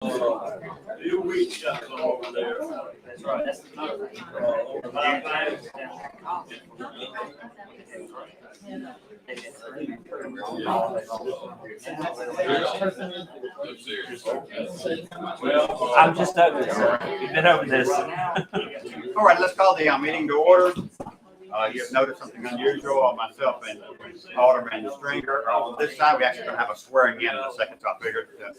You reach out over there. That's right. That's the number. Well, I'm just over this. We've been over this. All right, let's call the meeting to order. You've noticed something unusual. Myself and Alderman Stringer are on this side. We actually going to have a swearing in a second, so I figured to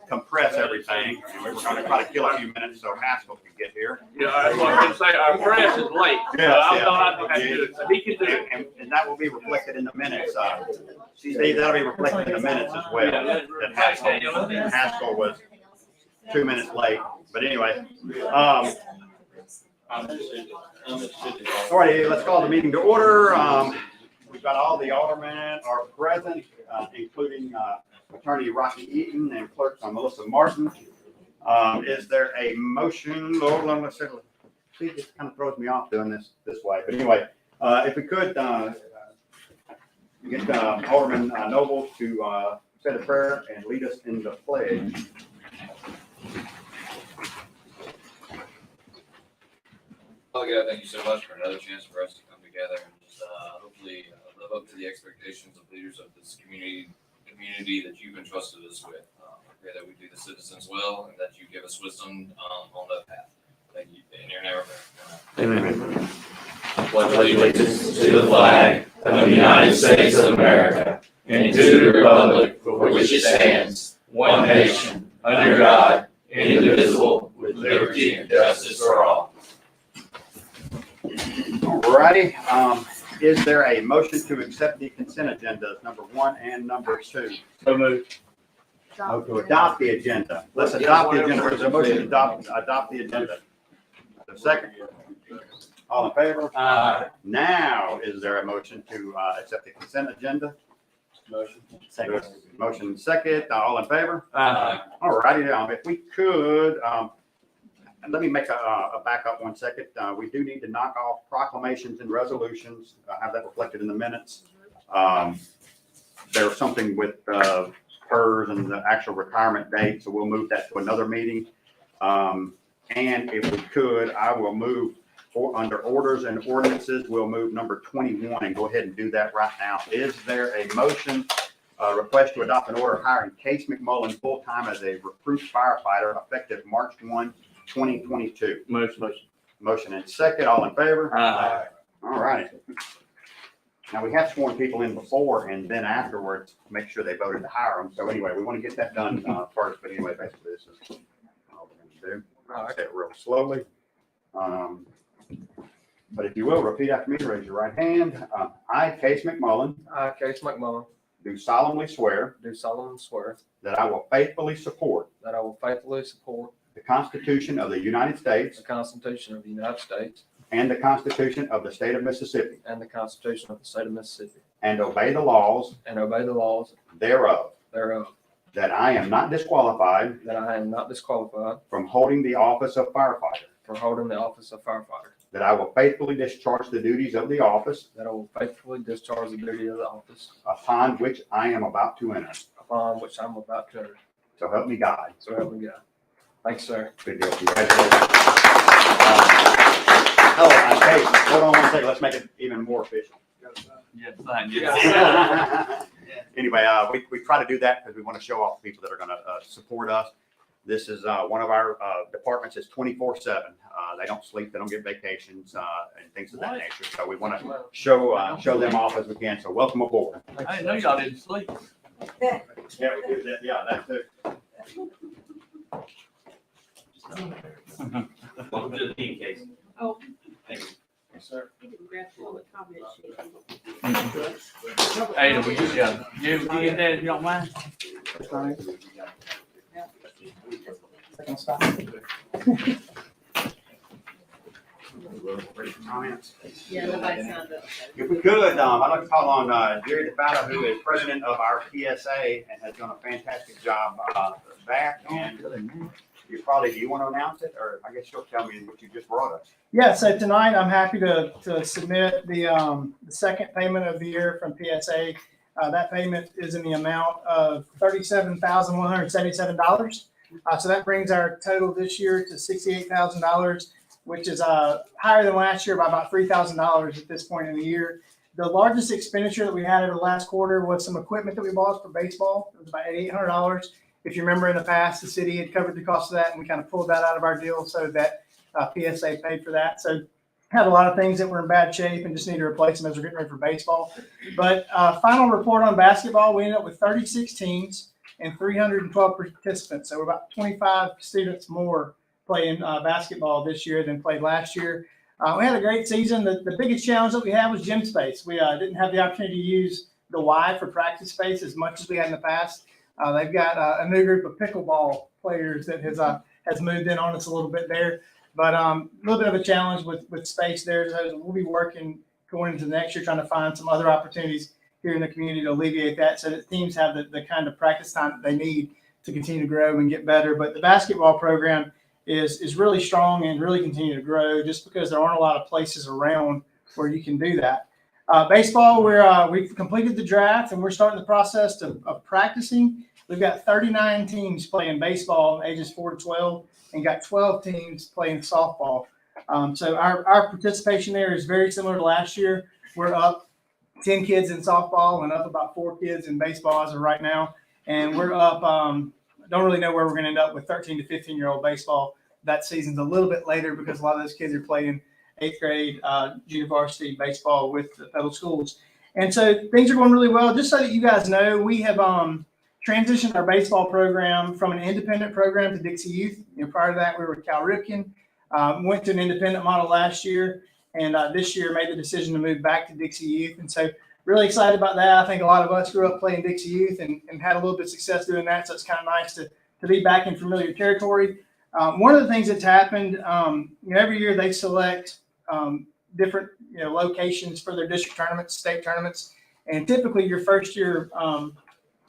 compress everything. And we were going to try to kill a few minutes so Haskell could get here. yeah, I was going to say, our press is late. Yeah, I yeah. thought I'd have to do it, so he can do it. And that will be reflected in the minutes. Steve, that'll be reflected in the minutes as well. That Haskell was 2 minutes late. But anyway, all right, let's call the meeting to order. We've got all the aldermen are present, including Attorney Rocky Eaton and Clerk Melissa Martin. Is there a motion? Lord, let's see, it just kind of throws me off doing this way. But anyway, if we could get Alderman Noble to say the prayer and lead us in the pledge. Oh, God, thank you so much for another chance for us to come together and just hopefully live up to the expectations of leaders of this community that you've entrusted us with. I pray that we do the citizens well and that you give us wisdom on that path. Thank you. In your name, Amen. I pledge allegiance to the flag of the United States of America and to the republic for which it stands, one nation, under God, indivisible, with liberty and justice for all. All righty. Is there a motion to accept the consent agendas, number 1 and number 2? So moved. Oh, to adopt the agenda. Let's adopt the agenda. There's a motion to adopt the agenda. The second. All in favor? Now, is there a motion to accept the consent agenda? Motion. Second. Motion second. All in favor? Aye. All righty. If we could, let me make a backup 1 second. We do need to knock off proclamations and resolutions. Have that reflected in the minutes. There's something with PERS and the actual retirement date, so we'll move that to another meeting. And if we could, I will move under orders and ordinances. We'll move number 21 and go ahead and do that right now. Is there a motion? Request to adopt an order hiring Case McMullen full-time as a recruit firefighter effective March 1, 2022. Motion and second. All in favor? Aye. All right. Now, we have sworn people in before and then afterwards to make sure they voted to hire them. So anyway, we want to get that done first. But anyway, basically, this is all we're going to do. I'll say it real slowly. But if you will, repeat after me. Raise your right hand. I, Case McMullen, I, Case McMullen, do solemnly swear do solemnly swear that I will faithfully support that I will faithfully support the Constitution of the United States the Constitution of the United States and the Constitution of the State of Mississippi, and the Constitution of the State of Mississippi, and obey the laws and obey the laws thereof, thereof, that I am not disqualified that I am not disqualified from holding the office of firefighter, for holding the office of firefighter, that I will faithfully discharge the duties of the office that I will faithfully discharge the duty of the office upon which I am about to enter. upon which I'm about to enter. So help me God. So help me God. Thanks, sir. Good deal. Congratulations. Hey, hold on 1 second. Let's make it even more official. Yeah, fine. Anyway, we try to do that because we want to show off the people that are going to support us. This is one of our departments is 24/7. They don't sleep, they don't get vacations and things of that nature. So we want to show them off as we can. So welcome aboard. I didn't know y'all didn't sleep. Yeah, we do that. Yeah, that's it. Welcome to the team, Case. Oh. Thank you. Yes, sir. You can grab all the comment sheet. Hey, we just you get that if you don't mind. Comments? Yeah, nobody signed up. If we could, I'd like to call on Jerry DeFallo, who is president of our PSA and has done a fantastic job back. And do you want to announce it, or I guess you'll tell me what you just brought us? Yeah, so tonight I'm happy to submit the second payment of the year from PSA. That payment is in the amount of $37,177. So that brings our total this year to $68,000, which is higher than last year by about $3,000 at this point in the year. The largest expenditure that we had over the last quarter was some equipment that we bought for baseball. It was about $800. If you remember in the past, the city had covered the cost of that, and we kind of pulled that out of our deal so that PSA paid for that. So had a lot of things that were in bad shape and just need to replace them as we're getting ready for baseball. But final report on basketball, we ended up with 36 teams and 312 participants. So we're about 25 students more playing basketball this year than played last year. We had a great season. The biggest challenge that we had was gym space. We didn't have the opportunity to use the Y for practice space as much as we had in the past. They've got a new group of pickleball players that has moved in on us a little bit there. But a little bit of a challenge with space there. So we'll be working going into the next year, trying to find some other opportunities here in the community to alleviate that so that teams have the kind of practice time that they need to continue to grow and get better. But the basketball program is really strong and really continue to grow just because there aren't a lot of places around where you can do that. Baseball, we've completed the draft and we're starting the process of practicing. We've got 39 teams playing baseball ages 4 to 12 and got 12 teams playing softball. So our participation there is very similar to last year. We're up 10 kids in softball and up about 4 kids in baseball as of right now. And we're up, don't really know where we're going to end up with 13 to 15-year-old baseball. That season's a little bit later because a lot of those kids are playing 8th grade junior varsity baseball with the federal schools. And so things are going really well. Just so that you guys know, we have transitioned our baseball program from an independent program to Dixie Youth. Prior to that, we were with Cal Ripken. Went to an independent model last year, and this year made the decision to move back to Dixie Youth. And so really excited about that. I think a lot of us grew up playing Dixie Youth and had a little bit of success doing that. So it's kind of nice to be back in familiar territory. One of the things that's happened, every year they select different locations for their district tournaments, state tournaments, and typically your first year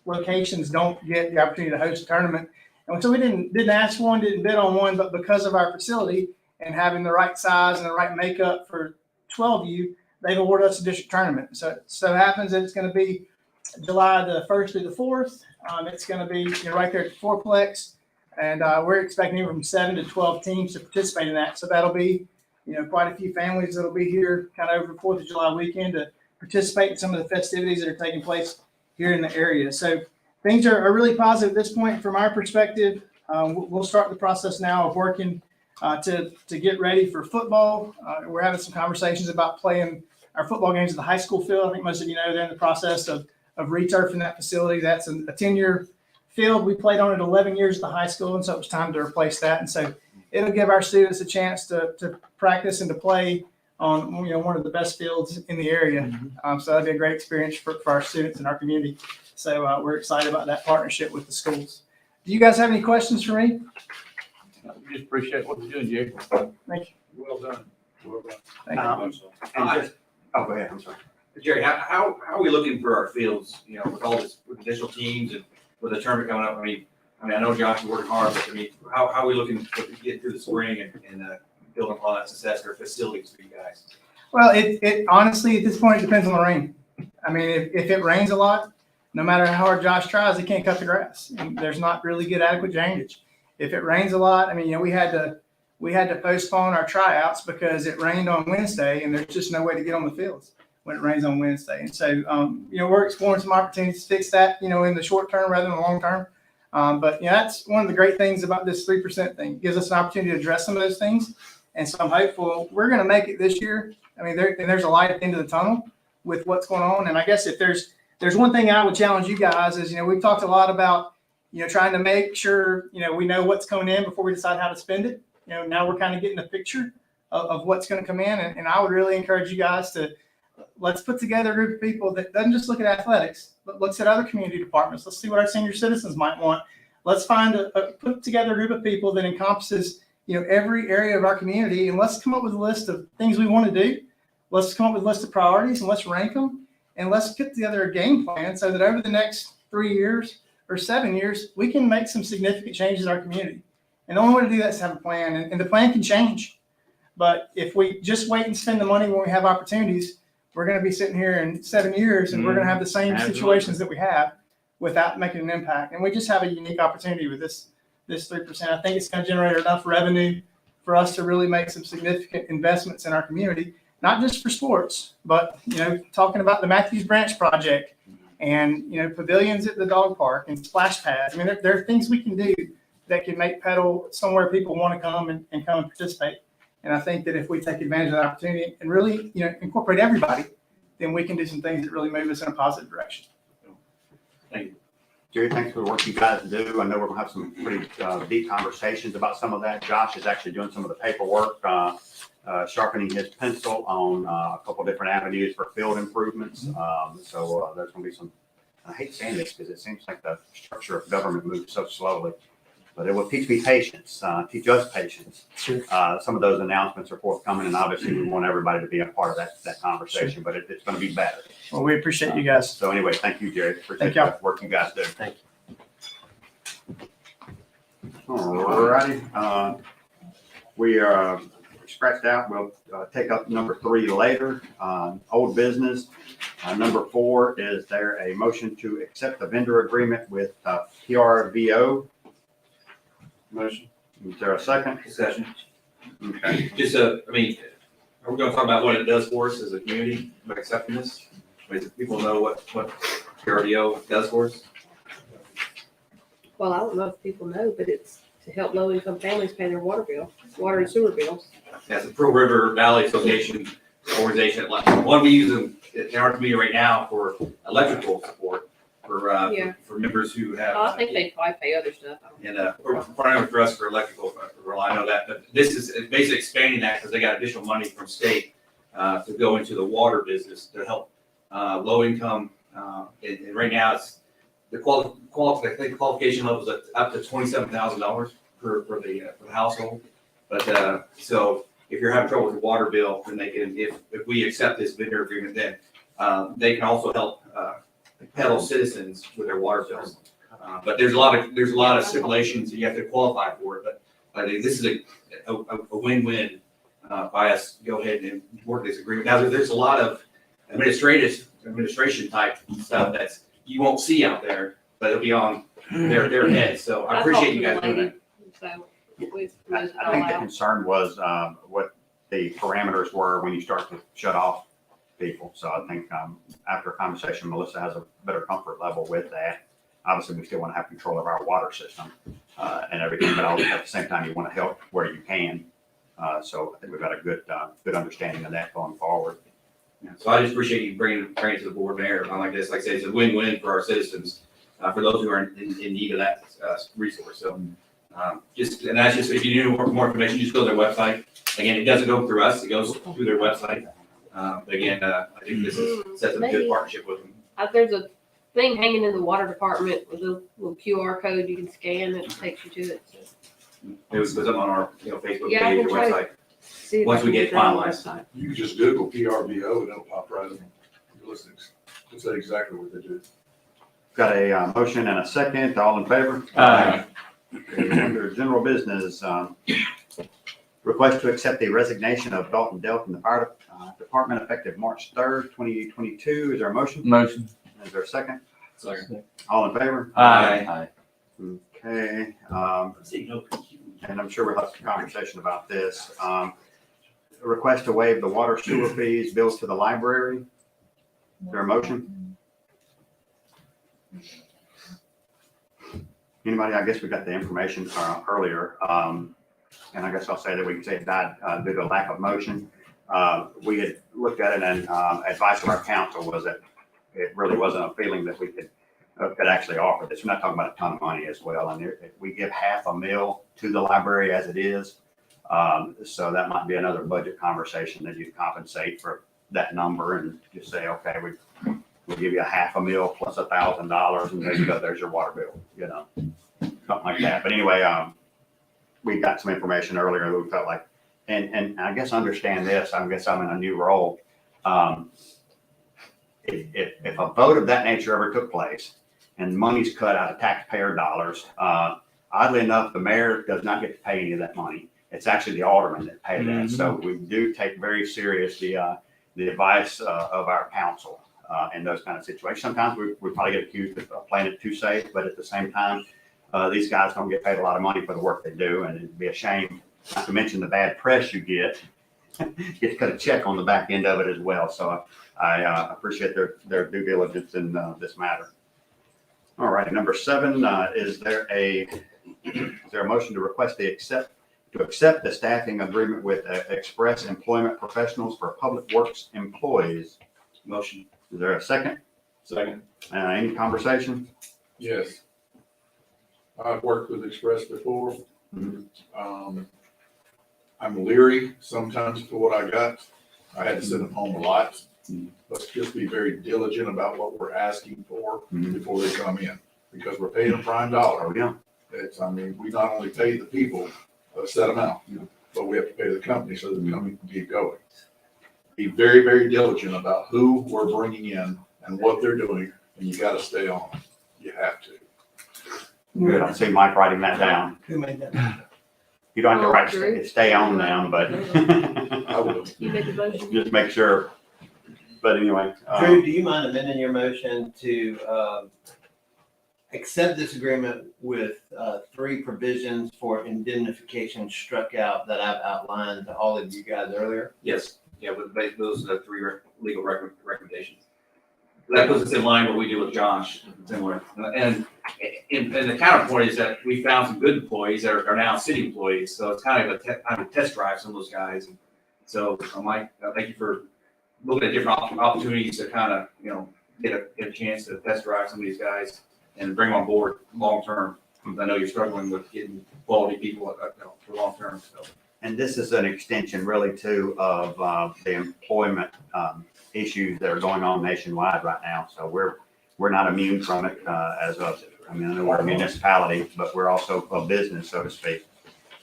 locations don't get the opportunity to host a tournament. And so we didn't ask for one, didn't bid on one, but because of our facility and having the right size and the right makeup for 12U, they've awarded us a district tournament. So it happens that it's going to be July the 1st through the 4th. It's going to be right there at the fourplex. And we're expecting from 7 to 12 teams to participate in that. So that'll be, quite a few families that'll be here kind of over the 4th of July weekend to participate in some of the festivities that are taking place here in the area. So things are really positive at this point from our perspective. We'll start the process now of working to get ready for football. We're having some conversations about playing our football games at the high school field. I think most of you know they're in the process of returfing that facility. That's a 10-year field. We played on it 11 years at the high school, and so it was time to replace that. And so it'll give our students a chance to practice and to play on one of the best fields in the area. So that'll be a great experience for our students in our community. So we're excited about that partnership with the schools. Do you guys have any questions for me? We just appreciate what you're doing, Jerry. Thank you. Well done. Well done. Thank you. And just, oh, go ahead, I'm sorry. Jerry, how are we looking for our fields, with all this, with additional teams and with the tournament coming up? I mean, I know Josh is working hard, but how are we looking to get through the spring and build upon that success for facilities for you guys? Well, it honestly, at this point, it depends on the rain. I mean, if it rains a lot, no matter how hard Josh tries, he can't cut the grass. And there's not really good adequate drainage. If it rains a lot, I mean, we had to postpone our tryouts because it rained on Wednesday, and there's just no way to get on the fields when it rains on Wednesday. And so, we're exploring some opportunities to fix that, in the short term rather than the long term. But that's one of the great things about this 3% thing. It gives us an opportunity to address some of those things. And so I'm hopeful we're going to make it this year. I mean, there's a light at the end of the tunnel with what's going on. And I guess if there's one thing I would challenge you guys is, we've talked a lot about, trying to make sure, we know what's coming in before we decide how to spend it. Now we're kind of getting a picture of what's going to come in. And I would really encourage you guys let's put together a group of people that doesn't just look at athletics, but looks at other community departments. Let's see what our senior citizens might want. Let's put together a group of people that encompasses, every area of our community, and let's come up with a list of things we want to do. Let's come up with a list of priorities and let's rank them, and let's put together a game plan so that over the next 3 years or 7 years, we can make some significant changes in our community. And the only way to do that is to have a plan, and the plan can change. But if we just wait and spend the money when we have opportunities, we're going to be sitting here in 7 years and we're going to have the same situations that we have without making an impact. And we just have a unique opportunity with this this 3%. I think it's going to generate enough revenue for us to really make some significant investments in our community, not just for sports, but, talking about the Matthews Branch project and, pavilions at the dog park and splash pads. I mean, there are things we can do that can make Petal somewhere people want to come and come and participate. And I think that if we take advantage of the opportunity and really, incorporate everybody, then we can do some things that really move us in a positive direction. Thank you. Jerry, thanks for the work you guys do. I know we're gonna have some pretty deep conversations about some of that. Josh is actually doing some of the paperwork, sharpening his pencil on a couple different avenues for field improvements. So there's gonna be some, I hate saying this because it seems like the structure of government moves so slowly, but it will teach me patience, teach us patience. Some of those announcements are forthcoming, and obviously we want everybody to be a part of that conversation, but it's gonna be better. Well, we appreciate you guys. So anyway, thank you, Jerry. Appreciate Thank y'all. the work you guys do. Thank All righty. We are scratched out. We'll take up number 3 later. Old business. Number 4, is there a motion to accept the vendor agreement with PRVO? Motion. Is there a second? Discussion. Okay. Just, are we gonna talk about what it does for us as a community by accepting this? I mean, people know what PRDO does for us? Well, I don't know if people know, but it's to help low-income families pay their water and sewer bills. That's the Pearl River Valley Association organization. One we use in our community right now for electrical support Yeah. for members who have. I think they probably pay other stuff. And primarily for us for electrical, I know that, but this is basically expanding that because they got additional money from state to go into the water business to help low income. And right now it's the qualification level is up to $27,000 for the household. But so if you're having trouble with your water bill, then they can, if we accept this vendor agreement, then they can also help Petal citizens with their water bills. But there's a lot of stipulations that you have to qualify for it. But I think this is a win-win by us go ahead and work this agreement. Now there's a lot of administration type stuff that's you won't see out there, but it'll be on their heads. So I appreciate you guys doing that. So we I think the concern was what the parameters were when you start to shut off people. So I think after a conversation, Melissa has a better comfort level with that. Obviously, we still want to have control of our water system and everything, but also at the same time, you want to help where you can. So I think we've got a good understanding of that going forward. Yeah, so I just appreciate you bringing it to the board, Mayor, on like this. Like I said, it's a win-win for our citizens, for those who are in need of that resource. So and that's just, if you need more information, just go to their website. Again, it doesn't go through us, it goes through their website. Again, I think this sets up a good partnership with them. There's a thing hanging in the water department with a little QR code you can scan that takes you to it. So It was up on our Facebook Yeah, I page can or try website. see if I Once we can get it on the finalized. website. You can just Google PRVO and it'll pop right up. You'll listen, it'll say exactly what they do. Got a motion and a second. All in favor? Aye. Under general business, request to accept the resignation of Dalton Dell from the fire department effective March 3rd, 2022. Is there a motion? Motion. Is there a second? Sorry. All in favor? Aye. Okay, and I'm sure we'll have some conversation about this. A request to waive the water sewer fees, bills to the library. Is there a motion? Anybody? I guess we got the information earlier. And I guess I'll say that we can say it died due to lack of motion. We had looked at it and advice of our council was that it really wasn't a feeling that we could actually offer this. We're not talking about a ton of money as well. And we give $500,000 to the library as it is. So that might be another budget conversation that you compensate for that number and just say, okay, we'll give you $500,000 plus $1,000 and there you go, there's your water bill, something like that. But anyway, we got some information earlier that we felt like, and I guess understand this, I guess I'm in a new role. If a vote of that nature ever took place and money's cut out of taxpayer dollars, oddly enough, the mayor does not get to pay any of that money. It's actually the aldermen that pay that. So we do take very seriously the advice of our council in those kind of situations. Sometimes we probably get accused of playing it too safe, but at the same time, These guys don't get paid a lot of money for the work they do, and it'd be a shame, not to mention the bad press you get. Get to cut a check on the back end of it as well. So I appreciate their due diligence in this matter. All right, number 7, is there a motion to request to accept the staffing agreement with Express Employment Professionals for Public Works employees? Motion. Is there a second? Second. Any conversation? Yes. I've worked with Express before. I'm leery sometimes for what I got. I had to send them home a lot. Let's just be very diligent about what we're asking for before they come in, because we're paying them prime dollar. Oh, yeah. We not only pay the people a set amount, but we have to pay the company so that the company can keep going. Be very, very diligent about who we're bringing in and what they're doing, and you gotta stay on. You have to. Good. I see Mike writing that down. Who made that? You don't have to Oh, write, Drew. stay on them, but I will. You make the motion. just make sure. But anyway. Drew, do you mind amending your motion to accept this agreement with 3 provisions for indemnification struck out that I've outlined to all of you guys earlier? Yes, yeah, with those are the 3 legal recommendations. That puts us in line with what we do with Josh, similar. And the counterpoint is that we found some good employees that are now city employees, so it's kind of a test drive some of those guys. And so, Mike, thank you for looking at different opportunities to kind of, get a chance to test drive some of these guys and bring them on board long term. I know you're struggling with getting quality people for long term. So. And this is an extension really too of the employment issues that are going on nationwide right now. So we're not immune from it I know we're a municipality, but we're also a business, so to speak.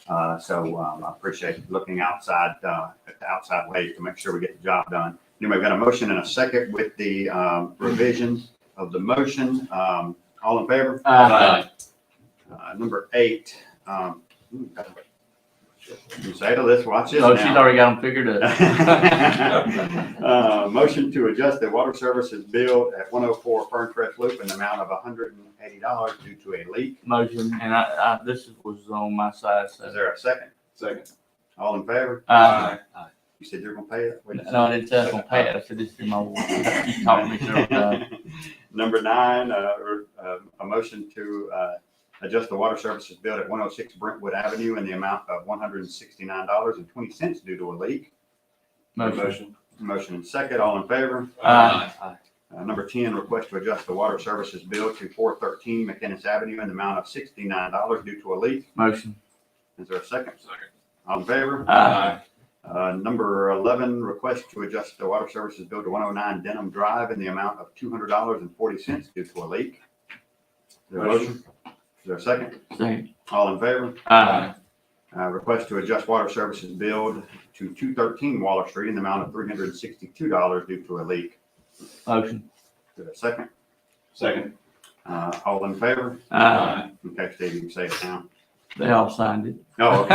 So I appreciate looking outside at the outside ways to make sure we get the job done. Anyway, we've got a motion and a second with the revisions of the motion. All in favor? Number 8. You say to this, watch this Oh, now. she's already got them figured out. Motion to adjust the water services bill at 104 Ferncrest Loop in the amount of $180 due to a leak. Motion, and this was on my side, so. Is there a second? Second. All in favor? Aye. You said you're gonna pay it? Wait a second. No, I didn't say I was gonna pay it, I said this is my ward. You taught me to. Number 9, a motion to adjust the water services bill at 106 Brentwood Avenue in the amount of $169.20 due to a leak. Motion. Motion and second, all in favor? Aye. Number 10, request to adjust the water services bill to 413 McInnes Avenue in the amount of $69 due to a leak. Motion. Is there a second? All in favor? Aye. Number 11, request to adjust the water services bill to 109 Denham Drive in the amount of $200.40 due to a leak. Is there a motion? Is there a second? Second. All in favor? Aye. Request to adjust water services billed to 213 Waller Street in the amount of $362 due to a leak. Motion. Is there a second? Second. All in favor? Aye. Okay, Steve, you can say it now. They all signed it. Oh, okay.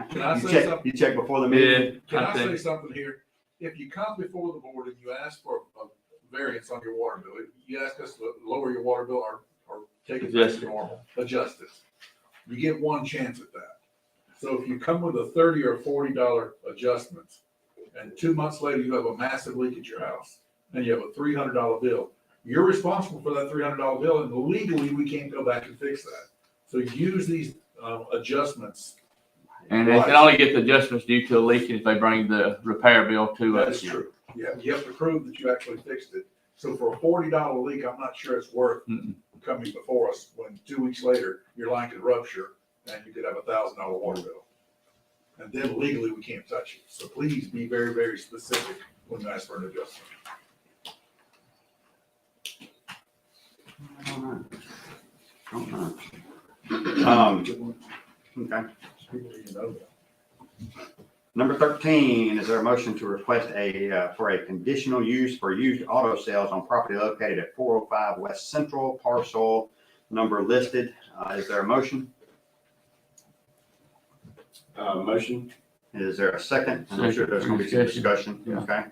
Can I say something? You check before the meeting? Can I say think. something here? If you come before the board and you ask for a variance on your water bill, you ask us to lower your water bill or take it back Adjust to it. normal, adjust it. You get one chance at that. So if you come with a $30 or $40 adjustment, and 2 months later you have a massive leak at your house, and you have a $300 bill, you're responsible for that $300 bill, and legally we can't go back and fix that. So use these adjustments. And they can only get the adjustments due to a leak if they bring the repair bill to That us. is true. Yeah, you have to prove that you actually fixed it. So for a $40 leak, I'm not sure it's worth coming before us when 2 weeks later, your line could rupture and you could have a $1,000 water bill. And then legally, we can't touch it. So please be very, very specific when you ask for an adjustment. Okay. Number 13, is there a motion to request for a conditional use for used auto sales on property located at 405 West Central, parcel number listed? Is there a motion? Motion. Is there a second? I'm sure there's going to be some discussion. Yeah. Okay.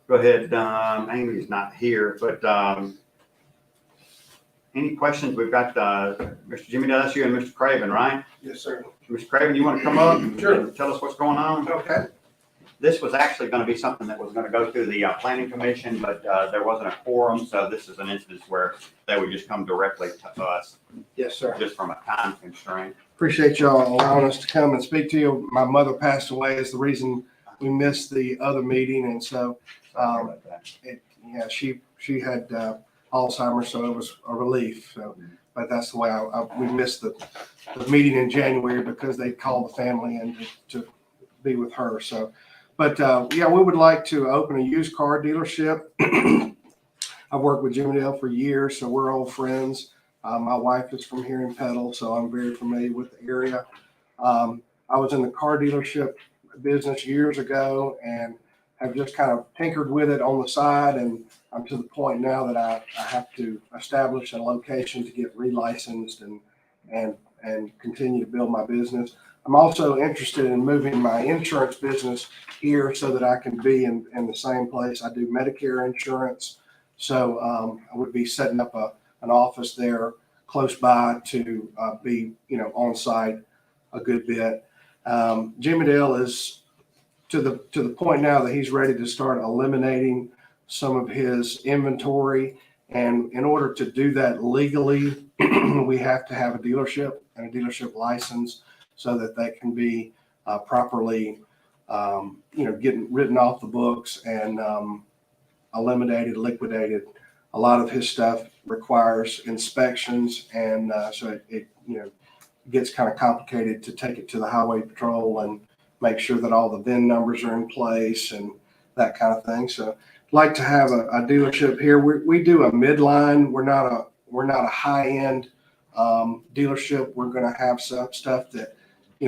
Go ahead. Amy's not here, but any questions? We've got, Mr. Jimmy Delassier and Mr. Craven, right? Yes, sir. Mr. Craven, you want to come up? Sure. and Tell us what's going on? Okay. This was actually going to be something that was going to go through the planning commission, but there wasn't a quorum, so this is an instance where they would just come directly to us, Yes, sir. just from a time constraint. Appreciate y'all allowing us to come and speak to you. My mother passed away is the reason we missed the other meeting, and so, Sorry about that. yeah, she had Alzheimer's, so it was a relief. So, but that's the way we missed the meeting in January because they called the family in to be with her. So, but yeah, we would like to open a used car dealership. I've worked with Jimmy Dale for years, so we're old friends. My wife is from here in Petal, so I'm very familiar with the area. I was in the car dealership business years ago and have just kind of tinkered with it on the side, and I'm to the point now that I have to establish a location to get relicensed and continue to build my business. I'm also interested in moving my insurance business here so that I can be in the same place. I do Medicare insurance, so I would be setting up an office there close by to be, on site a good bit. Jimmy Dale is to the point now that he's ready to start eliminating some of his inventory. And in order to do that legally, we have to have a dealership and a dealership license so that they can be properly, getting written off the books and eliminated, liquidated. A lot of his stuff requires inspections, and so it gets kind of complicated to take it to the highway patrol and make sure that all the VIN numbers are in place and that kind of thing. So I'd like to have a dealership here. We do a midline. We're not a high end dealership. We're going to have some stuff that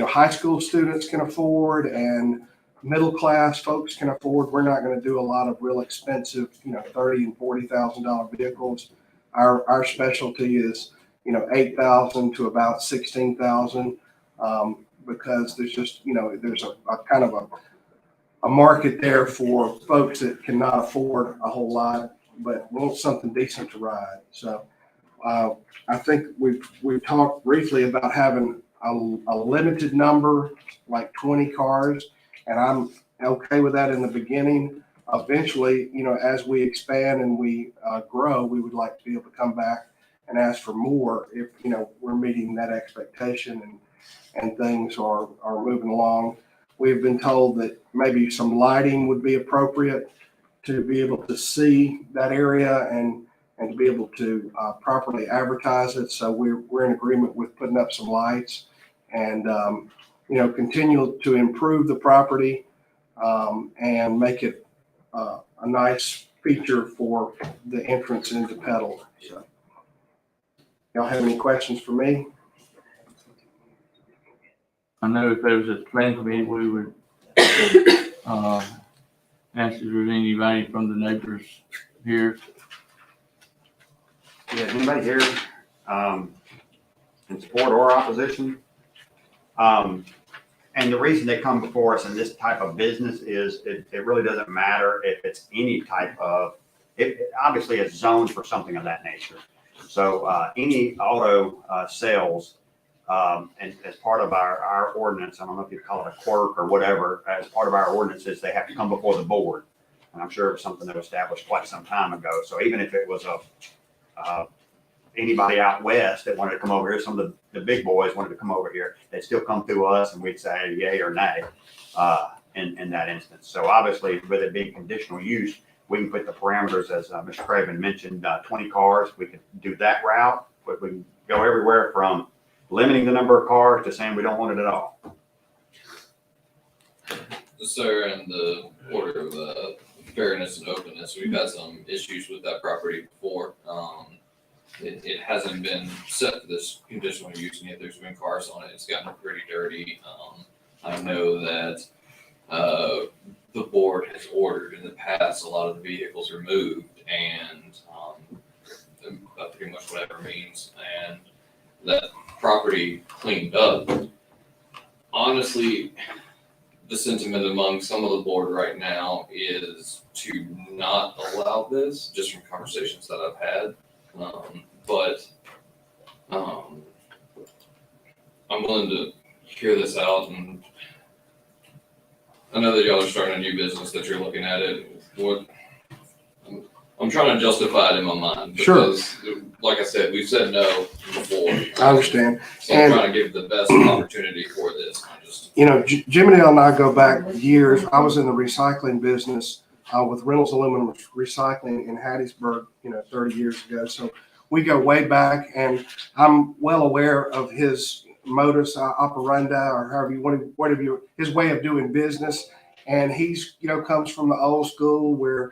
high school students can afford and middle class folks can afford. We're not going to do a lot of real expensive, $30,000 and $40,000 vehicles. Our specialty is, $8,000 to about $16,000, because there's just, there's a kind of a market there for folks that cannot afford a whole lot, but want something decent to ride. So I think we've talked briefly about having a limited number, like 20 cars, and I'm okay with that in the beginning. Eventually, as we expand and we grow, we would like to be able to come back and ask for more if, we're meeting that expectation and things are moving along. We've been told that maybe some lighting would be appropriate to be able to see that area and to be able to properly advertise it. So we're in agreement with putting up some lights and, continue to improve the property and make it a nice feature for the entrance into Petal. So, y'all have any questions for me? I know if there was a planning committee, we would ask if there's anybody from the neighbors here. Yeah, anybody here in support or opposition? And the reason they come before us in this type of business is it really doesn't matter if it's any type of, obviously it's zoned for something of that nature. So any auto sales, and as part of our ordinance, I don't know if you call it a quirk or whatever, as part of our ordinances, they have to come before the board. And I'm sure it was something that was established quite some time ago. So even if it was anybody out west that wanted to come over here, some of the big boys wanted to come over here, they'd still come through us and we'd say yay or nay in that instance. So obviously with it being conditional use, we can put the parameters, as Mr. Craven mentioned, 20 cars. We could do that route, but we can go everywhere from limiting the number of cars to saying we don't want it at all. Sir, in the order of fairness and openness, we've had some issues with that property before. It hasn't been set for this conditional use, and yet there's been cars on it. It's gotten pretty dirty. I know that the board has ordered in the past a lot of the vehicles removed and pretty much whatever means, and that property cleaned up. Honestly, the sentiment among some of the board right now is to not allow this, just from conversations that I've had. But Um, I'm willing to hear this out, and I know that y'all are starting a new business, that you're looking at it. I'm trying to justify it in my mind. Sure. Because, like I said, we've said no before. I understand. So I'm And- trying to give the best opportunity for this. I just, You know, Jim and Dale and I go back years. I was in the recycling business with Reynolds Aluminum Recycling in Hattiesburg, 30 years ago. So we go way back, and I'm well aware of his modus operandi, or however you whatever his way of doing business. And he's, comes from the old school where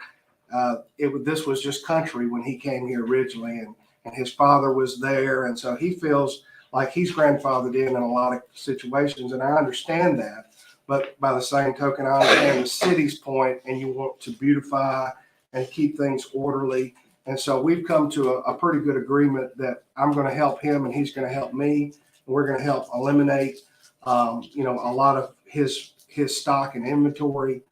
this was just country when he came here originally, and his father was there, and so he feels like he's grandfathered in a lot of situations, and I understand that. But by the same token, I understand the city's point, and you want to beautify and keep things orderly. And so we've come to a pretty good agreement that I'm going to help him and he's going to help me. And we're going to help eliminate, a lot of his stock and inventory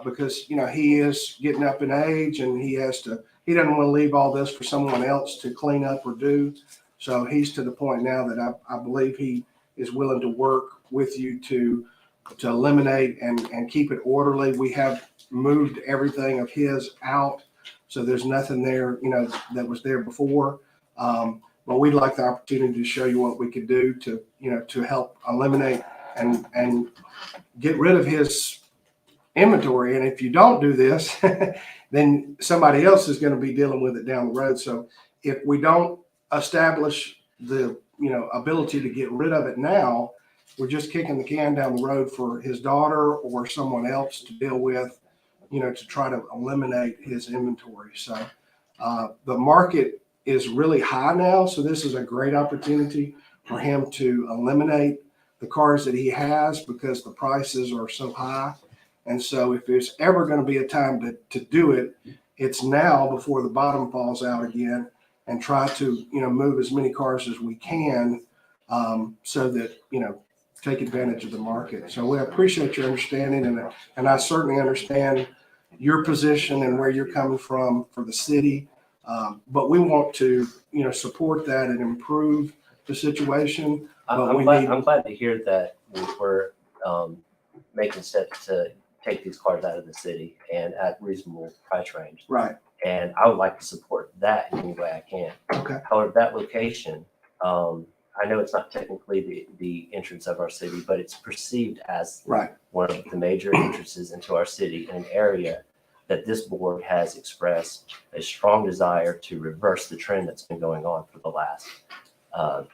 because, he is getting up in age, and he doesn't want to leave all this for someone else to clean up or do. So he's to the point now that I believe he is willing to work with you to eliminate and keep it orderly. We have moved everything of his out, so there's nothing there, that was there before. But we'd like the opportunity to show you what we could do to help eliminate and get rid of his inventory. And if you don't do this, then somebody else is going to be dealing with it down the road. So if we don't establish the ability to get rid of it now, we're just kicking the can down the road for his daughter or someone else to deal with, to try to eliminate his inventory. So the market is really high now, so this is a great opportunity for him to eliminate the cars that he has because the prices are so high. And so if there's ever going to be a time to do it, it's now before the bottom falls out again, and try to, move as many cars as we can so that, take advantage of the market. So we appreciate your understanding, and I certainly understand your position and where you're coming from for the city. But we want to, support that and improve the situation. I'm glad to hear that we're making steps to take these cars out of the city and at reasonable price range. Right. And I would like to support that in any way I can. Okay. However, that location, I know it's not technically the entrance of our city, but it's perceived as Right. one of the major entrances into our city in an area that this board has expressed a strong desire to reverse the trend that's been going on for the last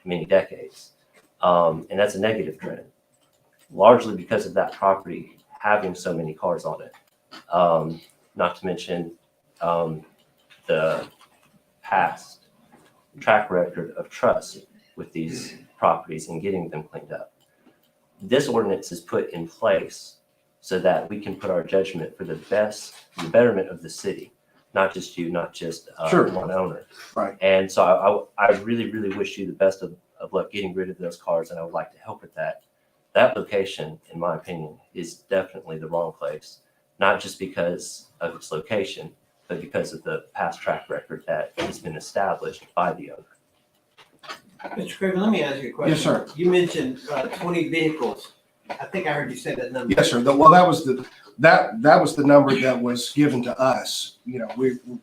many decades. And that's a negative trend, largely because of that property having so many cars on it. Not to mention the past track record of trust with these properties and getting them cleaned up. This ordinance is put in place so that we can put our judgment for the betterment of the city, not just you, not just Sure. one owner. Right. And so I really, really wish you the best of luck getting rid of those cars, and I would like to help with that. That location, in my opinion, is definitely the wrong place, not just because of its location, but because of the past track record that has been established by the owner. Mr. Craven, let me ask you a question. Yes, sir. You mentioned 20 vehicles. I think I heard you say that number. Yes, sir. Well, that was the number that was given to us.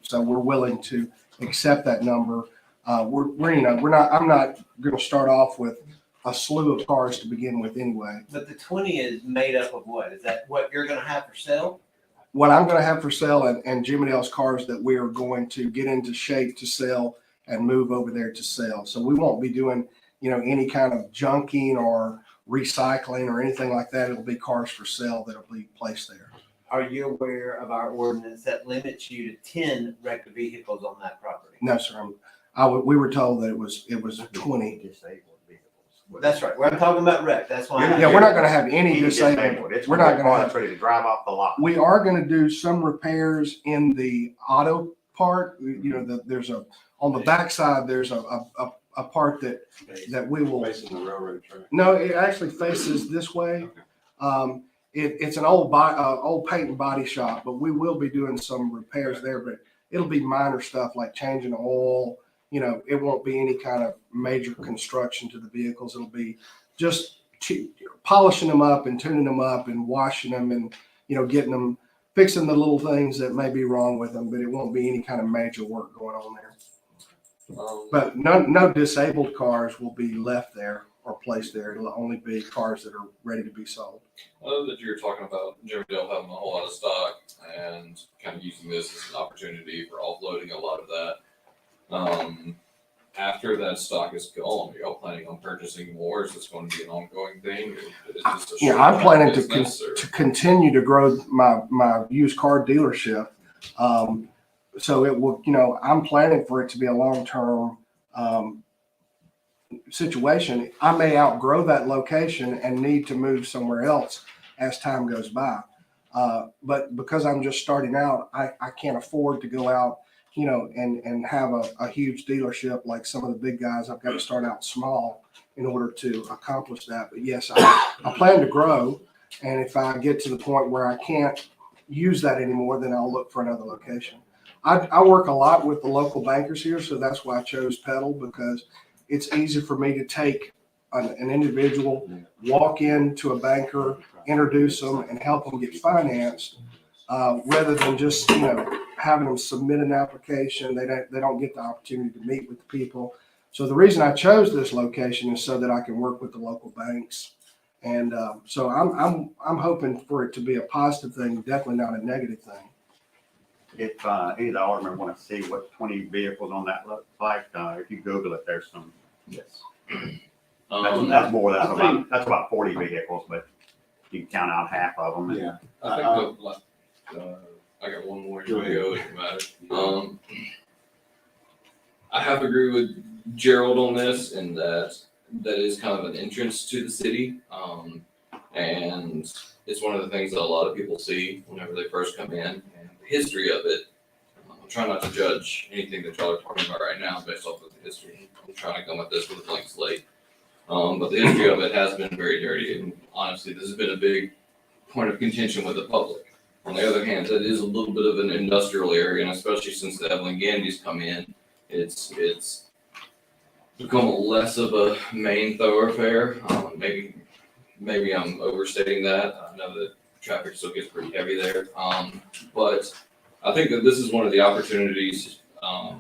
So we're willing to accept that number. I'm not going to start off with a slew of cars to begin with anyway. But the 20 is made up of what? Is that what you're going to have for sale? What I'm going to have for sale and Jim and Dale's cars that we are going to get into shape to sell and move over there to sell. So we won't be doing, any kind of junking or recycling or anything like that. It'll be cars for sale that'll be placed there. Are you aware of our ordinance that limits you to 10 wrecked vehicles on that property? No, sir. We were told that it was 20. Disabled vehicles. That's right. We're talking about wreck. That's why. Yeah, we're not going to have any disabled. It's We're not going to that's ready to drive off the lot. We are going to do some repairs in the auto part. There's on the backside, there's a part that we will. Facing the railroad track. No, it actually faces this way. It's an old paint and body shop, but we will be doing some repairs there, but it'll be minor stuff like changing oil you know, it won't be any kind of major construction to the vehicles. It'll be just polishing them up and tuning them up and washing them and, you know, getting them, fixing the little things that may be wrong with them, but it won't be any kind of major work going on there. But no disabled cars will be left there or placed there. It'll only be cars that are ready to be sold. I know that you were talking about Jerrydale having a whole lot of stock and kind of using this as an opportunity for offloading a lot of that. After that stock is gone, are y'all planning on purchasing more? Is this going to be an ongoing thing? Or is this a Yeah, I'm short-term planning business, or- to continue to grow my used car dealership. So it will, you know, I'm planning for it to be a long-term situation. I may outgrow that location and need to move somewhere else as time goes by. But because I'm just starting out, I can't afford to go out, you know, and have a huge dealership like some of the big guys. I've got to start out small in order to accomplish that. But yes, I plan to grow. And if I get to the point where I can't use that anymore, then I'll look for another location. I work a lot with the local bankers here, so that's why I chose Petal, because it's easy for me to take an individual, walk into a banker, introduce them, and help them get financed, rather than just, you know, having them submit an application. They don't get the opportunity to meet with the people. So the reason I chose this location is so that I can work with the local banks. And so I'm hoping for it to be a positive thing, definitely not a negative thing. If any of the aldermen want to see what 20 vehicles on that look like, if you Google it, there's some. Yes. That's more, that's about 40 vehicles, but you can count out half of them. Yeah. I think I got one more. You go, it matter. I have to agree with Gerald on this, in that is kind of an entrance to the city, and it's one of the things that a lot of people see whenever they first come in. And the history of it, I'm trying not to judge anything that y'all are talking about right now based off of the history. I'm trying to come at this with a blank slate. But the history of it has been very dirty, and honestly, this has been a big point of contention with the public. On the other hand, it is a little bit of an industrial area, and especially since the Evelyn Gandy's come in, it's become less of a main thoroughfare. Maybe I'm overstating that. I know that traffic still gets pretty heavy there. But I think that this is one of the opportunities for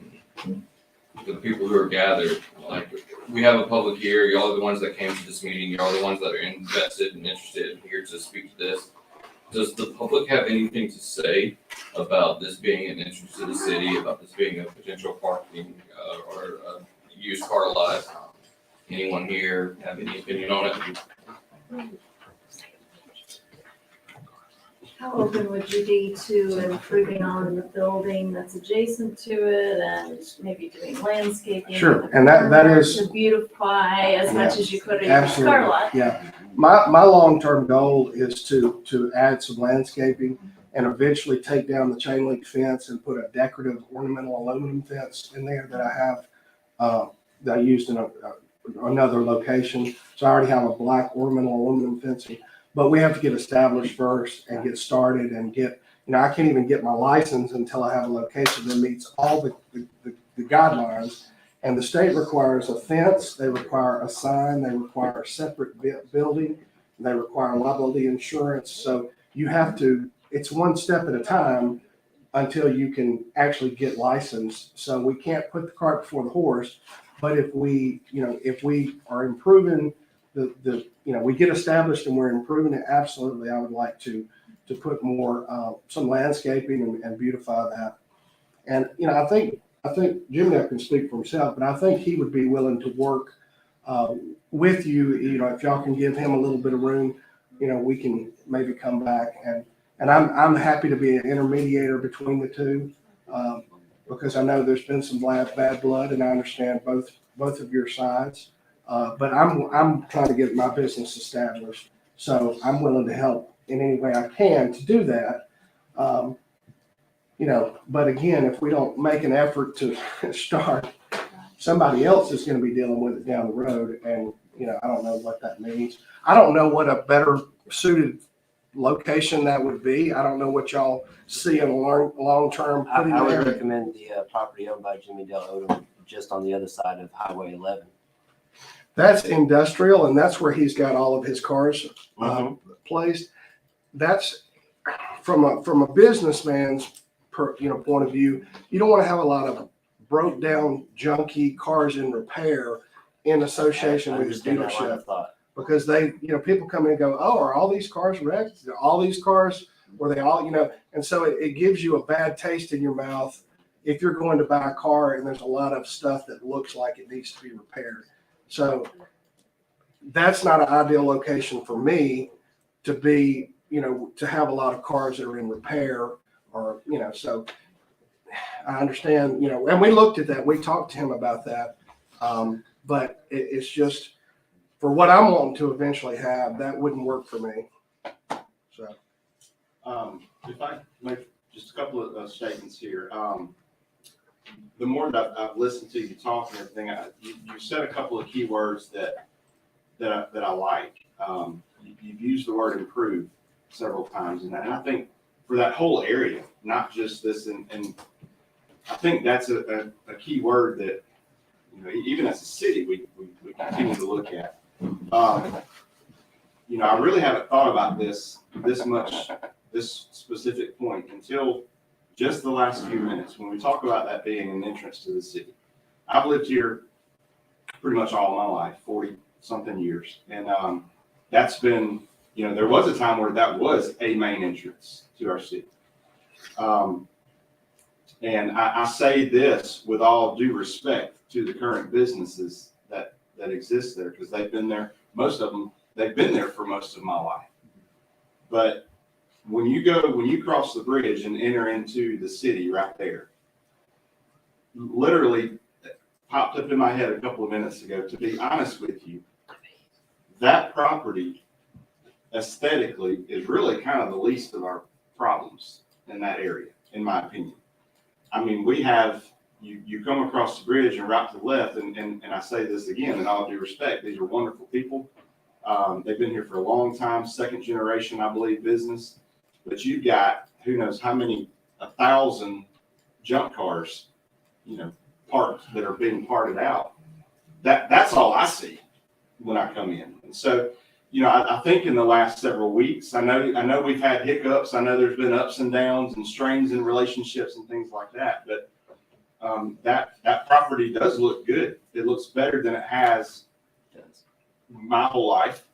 the people who are gathered. Like, we have a public here. Y'all are the ones that came to this meeting. Y'all are the ones that are invested and interested and here to speak to this. Does the public have anything to say about this being an entrance to the city, about this being a potential parking or a used car lot? Anyone here have any opinion on it? How open would you be to improving on the building that's adjacent to it and maybe doing landscaping? Sure, and that is. To beautify as much as you could in your Absolutely. car lot? Yeah. My long-term goal is to add some landscaping and eventually take down the chain link fence and put a decorative ornamental aluminum fence in there that I have, that I used in another location. So I already have a black ornamental aluminum fencing, but we have to get established first and get started and get, you know, I can't even get my license until I have a location that meets all the guidelines. And the state requires a fence, they require a sign, they require a separate building, they require liability insurance. So you have to, it's one step at a time until you can actually get licensed. So we can't put the cart before the horse. But if we are improving we get established and we're improving it, absolutely, I would like to put more, some landscaping and beautify that. And, you know, I think Jimmy can speak for himself, but I think he would be willing to work with you. You know, if y'all can give him a little bit of room, you know, we can maybe come back and I'm happy to be an intermediator between the two, because I know there's been some bad blood, and I understand both of your sides. But I'm trying to get my business established, so I'm willing to help in any way I can to do that. You know, but again, if we don't make an effort to start, somebody else is going to be dealing with it down the road. And, you know, I don't know what that means. I don't know what a better suited location that would be. I don't know what y'all see in a long term. I would recommend the property owned by Jimmy Dale Odom just on the other side of Highway 11? That's industrial, and that's where he's got all of his cars placed. That's from a businessman's point of view. You don't want to have a lot of broke down, junky cars in repair in association I with his understand that line dealership, of thought. because they, people come in and go, oh, are all these cars wrecked? Are all these cars, were they all, and so it gives you a bad taste in your mouth if you're going to buy a car and there's a lot of stuff that looks like it needs to be repaired. So that's not an ideal location for me to be, to have a lot of cars that are in repair or, so I understand, and we looked at that. We talked to him about that. But it's just, for what I'm wanting to eventually have, that wouldn't work for me. So. If I make just a couple of statements here. The more that I've listened to you talk and everything, you said a couple of key words that I like. You've used the word improve several times, and I think for that whole area, not just this, and I think that's a key word that, even as a city, we continue to look at. I really haven't thought about this specific point until just the last few minutes when we talk about that being an entrance to the city. I've lived here pretty much all my life, 40 something years. And that's been, there was a time where that was a main entrance to our city. And I say this with all due respect to the current businesses that exist there, because they've been there, most of them, they've been there for most of my life. But when you cross the bridge and enter into the city right there, literally popped up in my head a couple of minutes ago, to be honest with you, that property aesthetically is really kind of the least of our problems in that area, in my opinion. I mean, we have, you come across the bridge and right to the left, and I say this again in all due respect, these are wonderful people. They've been here for a long time, second generation, I believe, business. But you've got, who knows how many, 1,000 junk cars, parked, that are being parted out. That's all I see when I come in. And so, I think in the last several weeks, I know we've had hiccups. I know there's been ups and downs and strains in relationships and things like that. But that property does look good. It looks better than it has my whole life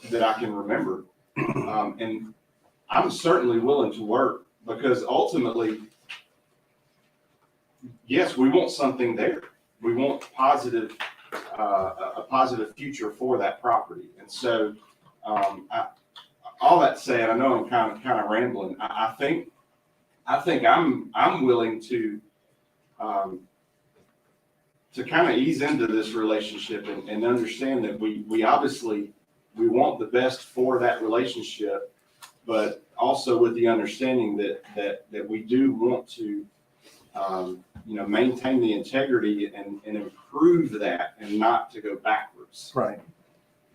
that I can remember. And I'm certainly willing to work, because ultimately, yes, we want something there. We want a positive future for that property. And so, all that said, I know I'm kind of rambling. I think I'm willing to kind of ease into this relationship and understand that we obviously we want the best for that relationship, but also with the understanding that we do want to maintain the integrity and improve that, and not to go backwards. Right.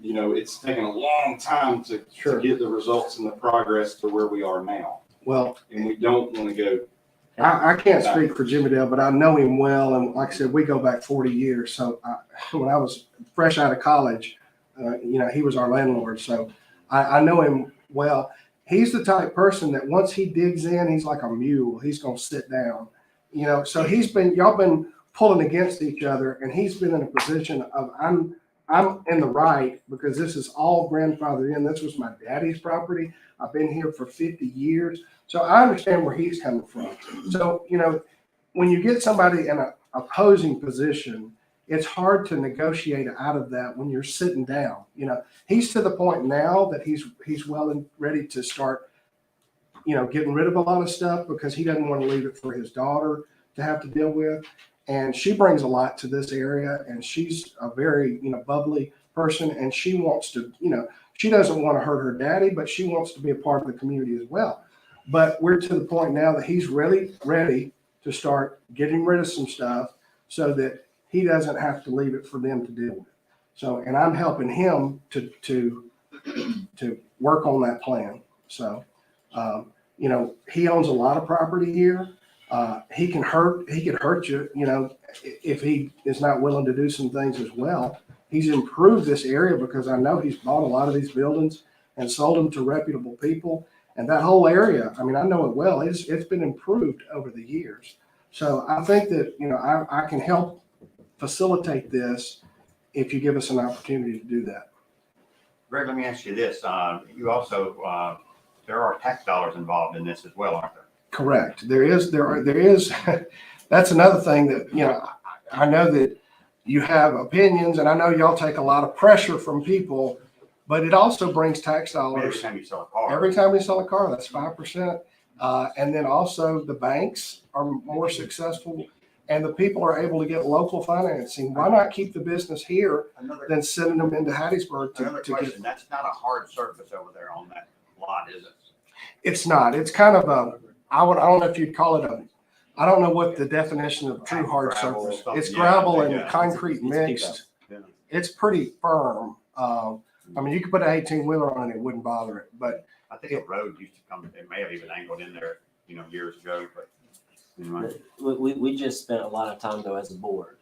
It's taken a long time to get the results and the progress to where we are now. Well, and we don't want to go. I can't speak for Jimmy Dale, but I know him well. And like I said, we go back 40 years. So when I was fresh out of college, he was our landlord. So I know him well. He's the type person that once he digs in, he's like a mule. He's going to sit down, so y'all been pulling against each other, and he's been in a position of, I'm in the right, because this is all grandfathered in. This was my daddy's property. I've been here for 50 years. So I understand where he's coming from. So, when you get somebody in an opposing position, it's hard to negotiate out of that when you're sitting down. He's to the point now that he's well and ready to start, getting rid of a lot of stuff, because he doesn't want to leave it for his daughter to have to deal with. And she brings a lot to this area, and she's a very, bubbly person, and she wants to, she doesn't want to hurt her daddy, but she wants to be a part of the community as well. But we're to the point now that he's really ready to start getting rid of some stuff so that he doesn't have to leave it for them to deal with. So, and I'm helping him to work on that plan. So, he owns a lot of property here. He could hurt you, you know, if he is not willing to do some things as well. He's improved this area because I know he's bought a lot of these buildings and sold them to reputable people. And that whole area, I mean, I know it well. It's been improved over the years. So I think that, you know, I can help facilitate this if you give us an opportunity to do that. Greg, let me ask you this. You also, there are tax dollars involved in this as well, aren't there? Correct. There is, that's another thing that, you know, I know that you have opinions and I know y'all take a lot of pressure from people, but it also brings tax dollars. Every time you sell a car. Every time we sell a car, that's 5%. And then also the banks are more successful and the people are able to get local financing. Why not keep the business here than sending them into Hattiesburg Another to question, get? that's not a hard surface over there on that lot, is it? It's not. It's kind of I don't know if you'd call it I don't know what the definition of true hard Gravel or surface. something. It's Yeah, gravel and yeah. concrete mixed. Yeah. It's pretty firm. I mean, you could put an 18-wheeler on it, it wouldn't bother it, but I think a road used to come, it may have even angled in there, you know, years ago, but anyway. We just spent a lot of time though as a board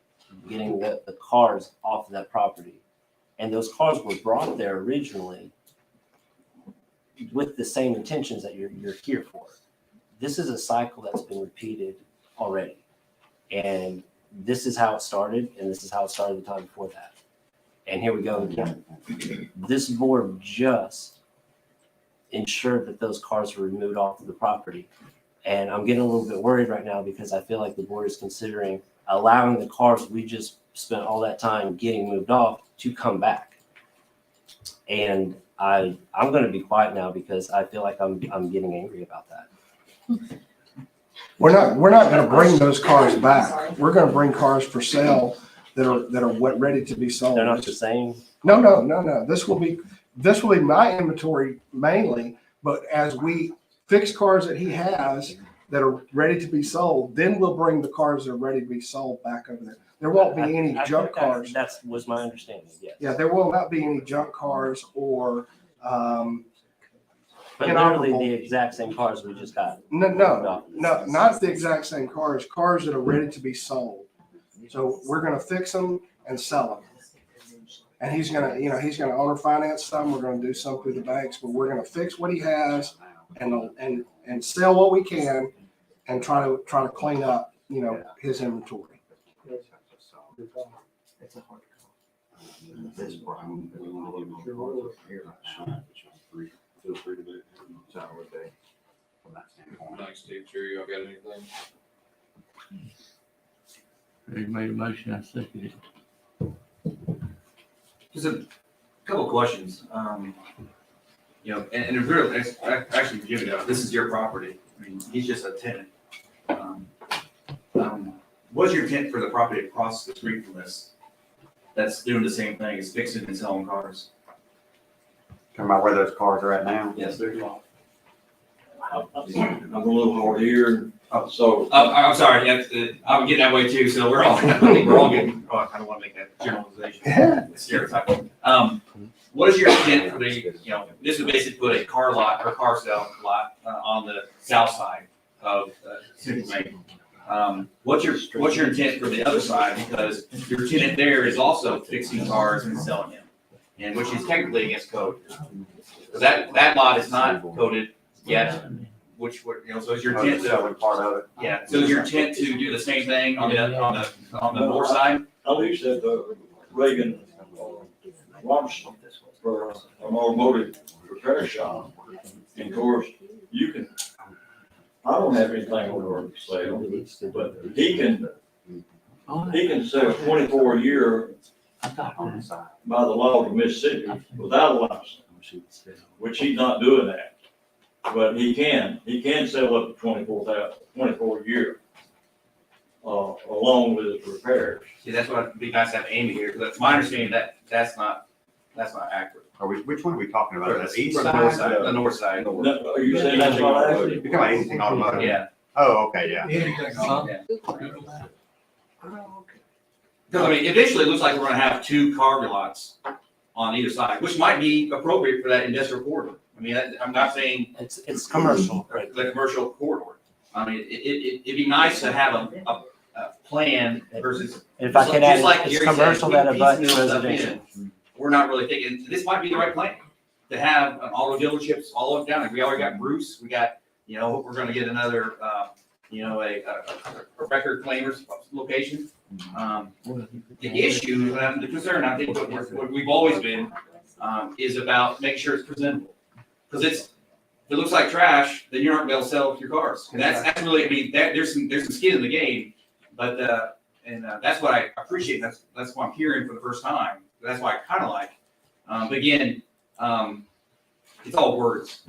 getting the cars off of that property. And those cars were brought there originally with the same intentions that you're here for. This is a cycle that's been repeated already. And this is how it started, and this is how it started the time before that. And here we go again. This board just ensured that those cars were removed off of the property. And I'm getting a little bit worried right now because I feel like the board is considering allowing the cars we just spent all that time getting moved off to come back. And I'm going to be quiet now because I feel like I'm getting angry about that. we're not going to bring those cars back. We're going to bring cars for sale that are ready to be sold. They're not the same. No. This will be my inventory mainly, but as we fix cars that he has that are ready to be sold, then we'll bring the cars that are ready to be sold back over there. There won't be any junk cars. That was my understanding, yes. Yeah, there will not be any junk cars or, But literally the exact same cars we just got. no, not the exact same cars that are ready to be sold. So we're gonna fix them and sell them. And he's gonna owner finance some, we're gonna do some through the banks, but we're gonna fix what he has and sell what we can and try to clean up, you know, his inventory. It's a hard call. This Brian, we want to leave it here. Feel free to do it. So I would be from that standpoint. Thanks, Steve. Sure, y'all got anything? Greg made a motion, I seconded it. Just a couple of questions. You know, and it's really, actually, Jimmy, this is your property. I mean, he's just a tenant. What's your intent for the property across the street from this? That's doing the same thing, is fixing and selling cars. Talking about where those cars are at now? Yes, they're. I'm a little hard here, so. I'm sorry, I'm getting that way too, so we're all, I think we're all getting, I don't want to make that generalization. Stereotype. What is your intent for the, you know, this would basically put a car lot or car sale lot on the south side of Central Main. What's your intent for the other side? Because your tenant there is also fixing cars and selling them, and which is technically against code. So that lot is not coded yet, which would, you know, so is your intent to, part of it? yeah, so is your intent to do the same thing on the north side? I least at the Reagan Robinson for an automotive repair shop. And of course, you can, I don't have anything over sale, but he can sell 24 a year by the law of Mississippi without a license, which he's not doing that. But he can sell up to 24 a year, along with his repairs. See, that's what it'd be nice to have Amy here, because that's my understanding that that's not accurate. Which one are we talking about? The east For the north side? side, the north side. No, are you saying that's not accurate? You're talking about anything automotive? Yeah. Oh, okay, yeah. Because I mean, eventually it looks like we're gonna have two car lots on either side, which might be appropriate for that industrial corridor. I mean, I'm not saying It's commercial, right? the commercial corridor. I mean, it'd be nice to have a plan versus. If I could add, Just like it's Gary said, commercial that abuts piecemeal stuff in. residential. We're not really thinking, this might be the right plan, to have an auto dealerships all up down, like we already got Bruce, we got, we're gonna get another, a record claimers location. The issue, the concern, I think, what we've always been, is about making sure it's presentable. Cause if it looks like trash, then you're not gonna be able to sell your cars. And that's really, I mean, there's some skin in the game, but, that's what I appreciate, that's what I'm hearing for the first time. That's why I kind of like. But again, it's all words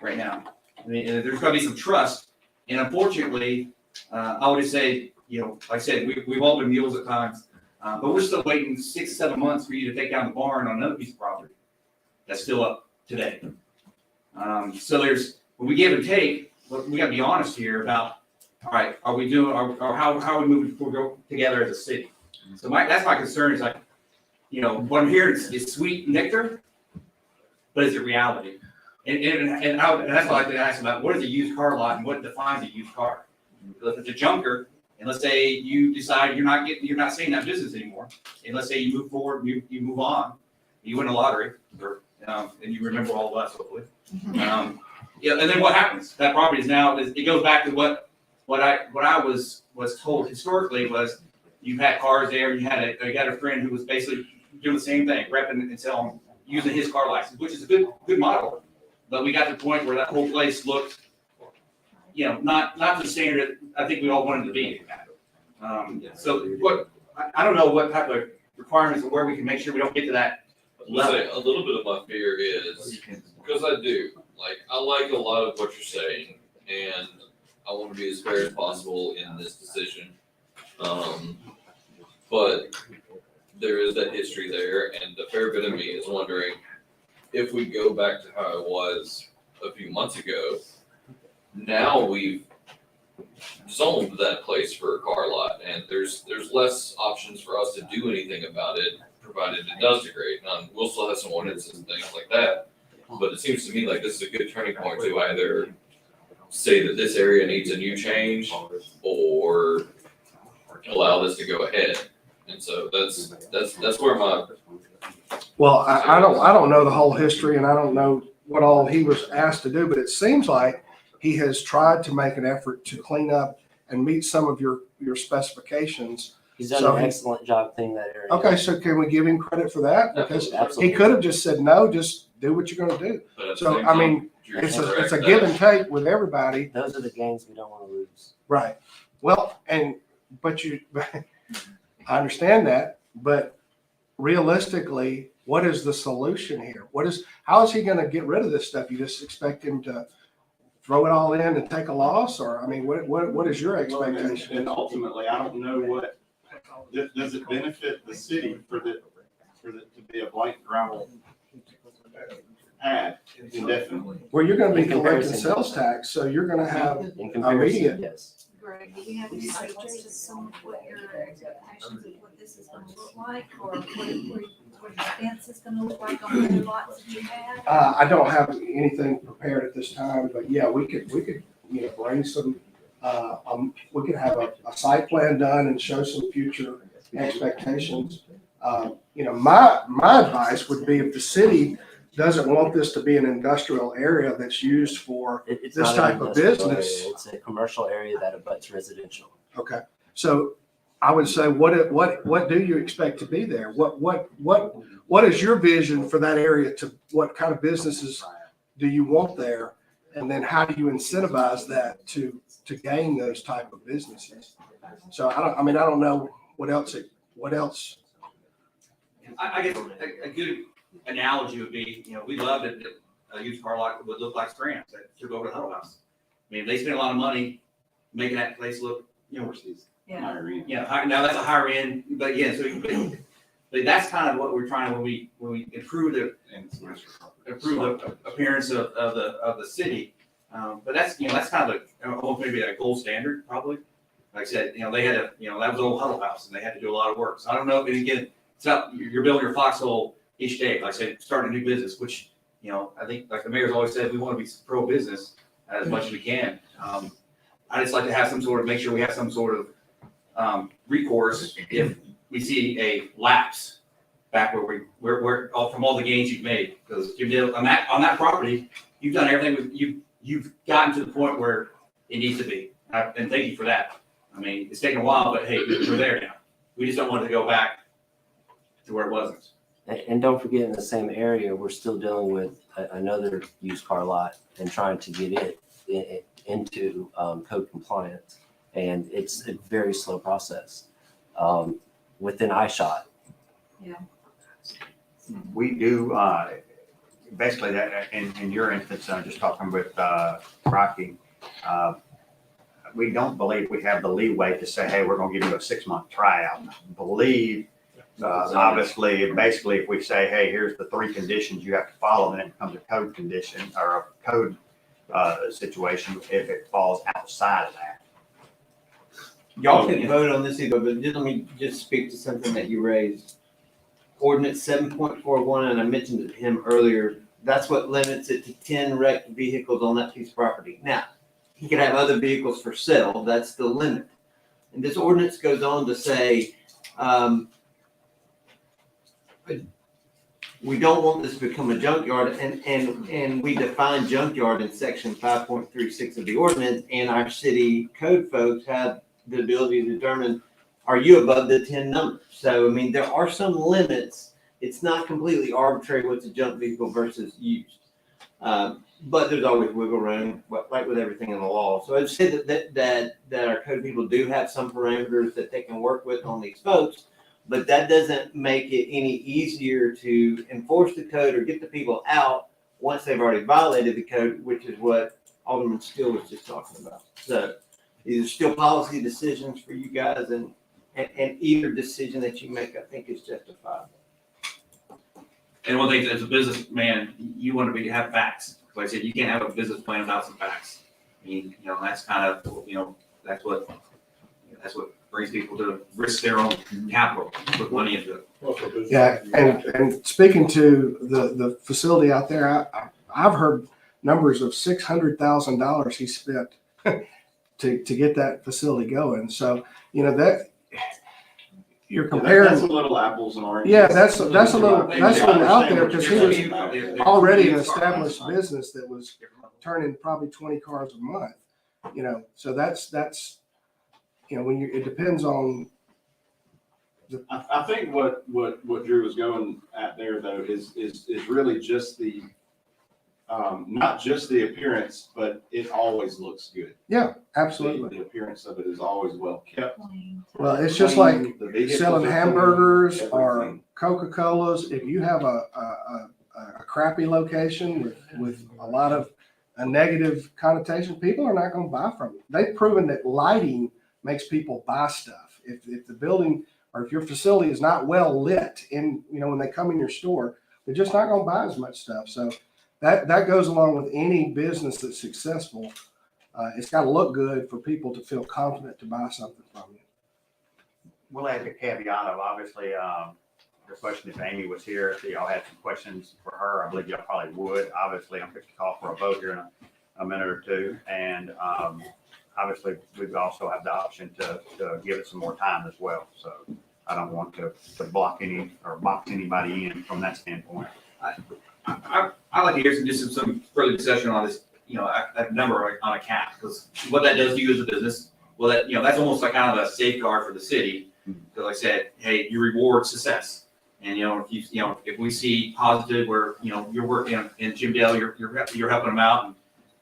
right now. I mean, there's got to be some trust. And unfortunately, I would just say, like I said, we've all been mules at times, but we're still waiting 6, 7 months for you to take down the barn on another piece of property that's still up today. So when we give and take, we got to be honest here about, all right, are we doing, or how are we moving forward together as a city? So that's my concern is like, what I'm hearing is sweet nectar, but is it reality? And that's what I like to ask about, what is a used car lot and what defines a used car? If it's a junker, and let's say you decide you're not staying in that business anymore, and let's say you move forward, you move on, you win a lottery, or, and you remember all of us, hopefully. And then what happens? That property is now, it goes back to what I was told historically was, you had cars there, you got a friend who was basically doing the same thing, repping and selling, using his car license, which is a good model. But we got to the point where that whole place looked, not to the standard I think we all wanted to be. So I don't know what type of requirements or where we can make sure we don't get to that level. A little bit of my fear is, because I like a lot of what you're saying, and I want to be as fair as possible in this decision. But there is that history there, and a fair bit of me is wondering if we go back to how it was a few months ago. Now we've zoned that place for a car lot, and there's less options for us to do anything about it, provided it does degrade. We'll still have some ordinances and things like that, but it seems to me like this is a good turning point to either say that this area needs a new change or allow this to go ahead. And so that's where my. Well, I don't know the whole history, and I don't know what all he was asked to do, but it seems like he has tried to make an effort to clean up and meet some of your specifications. He's done an excellent job cleaning that area. Okay, so can we give him credit for that? Because he could have just said, no, just do what you're gonna do. So, I mean, it's a give and take with everybody. Those are the games we don't want to lose. Right. Well, but I understand that, but realistically, what is the solution here? How is he gonna get rid of this stuff? You just expect him to throw it all in and take a loss? Or, I mean, what is your expectation? And ultimately, I don't know does it benefit the city for it to be a blank gravel pad indefinitely? Well, you're gonna be collecting sales tax, so you're gonna have immediate. Yes. Greg, do you have any suggestions on what your expectations of what this is gonna look like, or what the fence is gonna look like on the lots that you have? I don't have anything prepared at this time, but yeah, we could, bring some, we could have a site plan done and show some future expectations. My advice would be if the city doesn't want this to be an industrial area that's used for It's this not an type of industrial business. area. It's a commercial area that abuts residential. Okay, so I would say, what do you expect to be there? What is your vision for that area? What kind of businesses do you want there? And then how do you incentivize that to gain those type of businesses? So I don't know what else. I guess a good analogy would be, we love that a used car lot would look like Strands that took over the Huddle House. I mean, they spent a lot of money making that place look, Yeah. now that's a higher end, but yeah, but that's kind of what we're trying when we improve the appearance of the city. But that's kind of maybe a gold standard probably. Like I said, they had that was old Huddle House and they had to do a lot of work. So I don't know, and again, it's not, you're building your foxhole each day. Like I said, starting a new business, which, I think like the mayor's always said, we want to be pro business as much as we can. I just like to have some sort of, make sure we have some sort of recourse if we see a lapse back where we're all from all the gains you've made. Because you did on that property, you've done everything you've gotten to the point where it needs to be. And thank you for that. I mean, it's taken a while, but hey, we're there now. We just don't want it to go back to where it wasn't. And don't forget, in the same area, we're still dealing with another used car lot and trying to get it into code compliance. And it's a very slow process within iShot. We do, basically that, in your instance, just talking with Rocky, we don't believe we have the leeway to say, hey, we're gonna give you a 6-month tryout. Believe, obviously, basically, if we say, hey, here's the 3 conditions you have to follow, then it becomes a code condition or a code situation if it falls outside of that. Y'all can vote on this either, but let me just speak to something that you raised. Ordinance 7.41, and I mentioned it to him earlier, that's what limits it to 10 wrecked vehicles on that piece of property. Now, he could have other vehicles for sale, that's the limit. And this ordinance goes on to say, we don't want this to become a junkyard, and we define junkyard in section 5.36 of the ordinance, and our city code folks have the ability to determine, are you above the 10 number? So, I mean, there are some limits. It's not completely arbitrary what's a junk vehicle versus used. But there's always wiggle room, like with everything in the law. So I'd say that our code people do have some parameters that they can work with on these folks, but that doesn't make it any easier to enforce the code or get the people out once they've already violated the code, which is what Alderman Steele was just talking about. So these are still policy decisions for you guys, and either decision that you make, I think, is justifiable. And one thing, as a businessman, you want to have facts. Like I said, you can't have a business plan without some facts. I mean, that's kind of, that's what brings people to risk their own capital, put money into it. Yeah, and speaking to the facility out there, I've heard numbers of $600,000 he spent to get that facility going. So, that you're comparing. That's a little apples and oranges. Yeah, that's a little out there, because he was already an established business that was turning probably 20 cars a month. So that's when it depends on. I think what Drew was going at there though is really just the not just the appearance, but it always looks good. Yeah, absolutely. The appearance of it is always well kept. Well, it's just like selling hamburgers clean, or everything. Coca-Colas. If you have a crappy location with a lot of a negative connotation, people are not going to buy from you. They've proven that lighting makes people buy stuff. If the building or if your facility is not well lit when they come in your store, they're just not going to buy as much stuff. So that goes along with any business that's successful. It's got to look good for people to feel confident to buy something from you. We'll add the caveat of obviously, your question, if Amy was here, if y'all had some questions for her, I believe y'all probably would. Obviously, I'm going to call for a vote here in a minute or two. And obviously, we also have the option to give it some more time as well. So I don't want to block any or box anybody in from that standpoint. I like to hear some further discussion on this, a number on a cap, because what that does to you as a business, well, that's almost like kind of a safeguard for the city. Because like I said, hey, you reward success. And, if we see positive where, you're working in Jim Dale, you're helping them out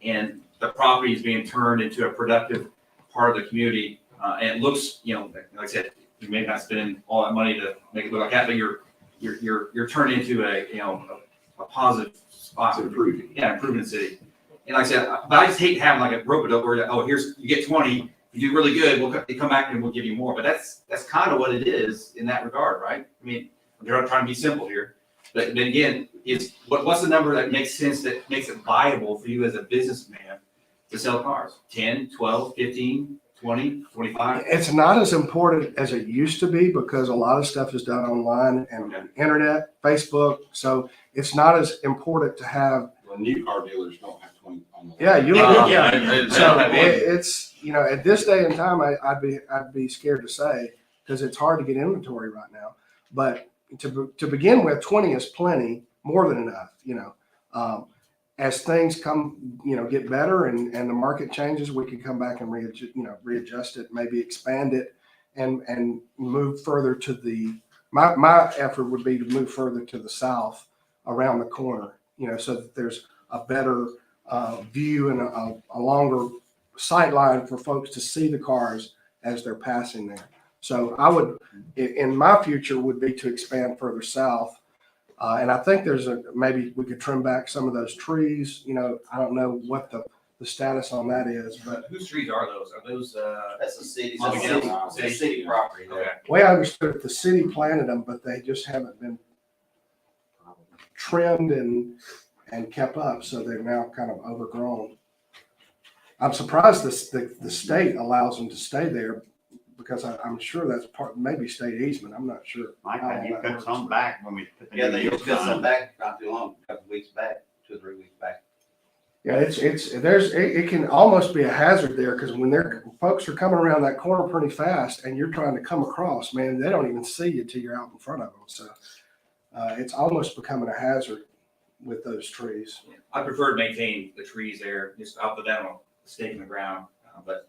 and the property is being turned into a productive part of the community. And it looks, like I said, you may not spend all that money to make it look like that, but you're turned into a positive spot. Improving. Yeah, improving the city. And like I said, but I just hate having like a rope it up where, you get 20, you do really good, we'll come back and we'll give you more. But that's kind of what it is in that regard, right? I mean, they're not trying to be simple here. But then again, what's the number that makes sense, that makes it viable for you as a businessman to sell cars? 10, 12, 15, 20, 25? It's not as important as it used to be because a lot of stuff is done online and internet, Facebook. So it's not as important to have. Well, new car dealers don't have 20 on the. Yeah, you look. Yeah. So it's you know, at this day and time, I'd be scared to say, because it's hard to get inventory right now. But to begin with, 20 is plenty, more than enough, you know. As things come, you know, get better and the market changes, we can come back and readjust it, maybe expand it and move further to my effort would be to move further to the south around the corner, you know, so that there's a better view and a longer sight line for folks to see the cars as they're passing there. So I would, in my future, would be to expand further south. And I think maybe we could trim back some of those trees. You know, I don't know what the status on that is, but Whose trees are those? Are those, That's a city, Oh, yeah. city property. okay. the way I understood it, the city planted them, but they just haven't been trimmed and kept up. So they're now kind of overgrown. I'm surprised the state allows them to stay there because I'm sure that's maybe state easement. I'm not sure. Mike, how you that cut works. some back when we put the. Yeah, they new just got on. some back not too long, a couple weeks back, 2 or 3 weeks back. Yeah, it can almost be a hazard there because when folks are coming around that corner pretty fast and you're trying to come across, man, they don't even see you till you're out in front of them. So it's almost becoming a hazard with those trees. I prefer to maintain the trees there, just I'll put down a stake in the ground, but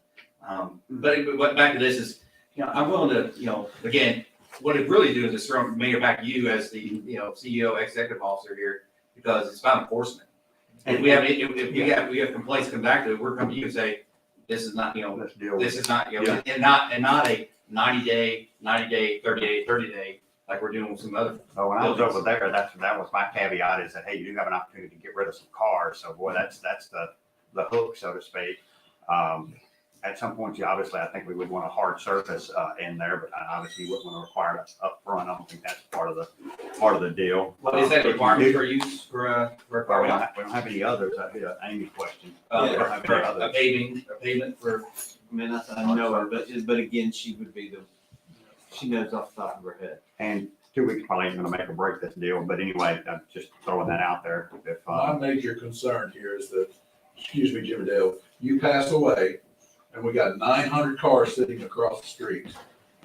back to this is, you know, I'm willing to, you know, again, what it really do is throw Mayor back to you as the, you know, CEO, executive officer here, because it's about enforcement. And if we have complaints come back to it, we're coming to you and say, this is not, you know, Let's deal with this it. is not, you know, and not a 90-day, 30-day, like we're doing with some other. So when I was over there, that was my caveat is that, hey, you do have an opportunity to get rid of some cars. So boy, that's the hook, so to speak. At some point, obviously, I think we would want a hard surface in there, but obviously you wouldn't want to require it up front. I don't think that's part of the deal. What is that requirement for use for a Well, car we lot? don't have any others. I did an Amy question. We don't have For any a others. pavement for, I mean, I know her, but again, she would be she knows off the top of her head. And 2 weeks probably ain't gonna make or break this deal, but anyway, I'm just throwing that out there. If, My major concern here is that, excuse me, Jim Dale, you pass away and we got 900 cars sitting across the street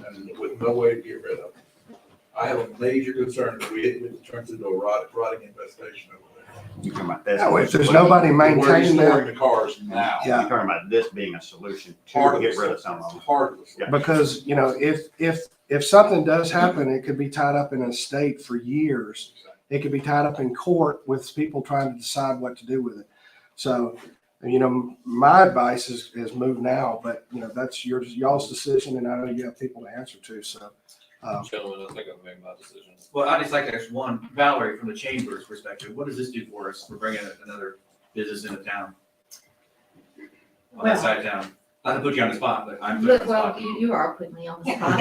and with no way to get rid of them. I have a major concern that it turns into a rotting infestation over there. you're talking about this. Yeah, if there's nobody Where maintaining you that, storing the cars now. You're talking about this being a solution Part to of get the rid of some of them. Part of the Yeah. because, you know, if something does happen, it could be tied up in a state for years. It could be tied up in court with people trying to decide what to do with it. So, you know, my advice is move now, but you know, that's y'all's decision and I know you have people to answer to, so. Gentlemen, I think I've made my decision. well, I'd just like to ask one, Valerie, from the chamber's perspective, what does this do for us? We're bringing another business into town. On that side of town. Not to put you on the spot, but I'm. putting you on the Well, spot. you are putting me on the spot.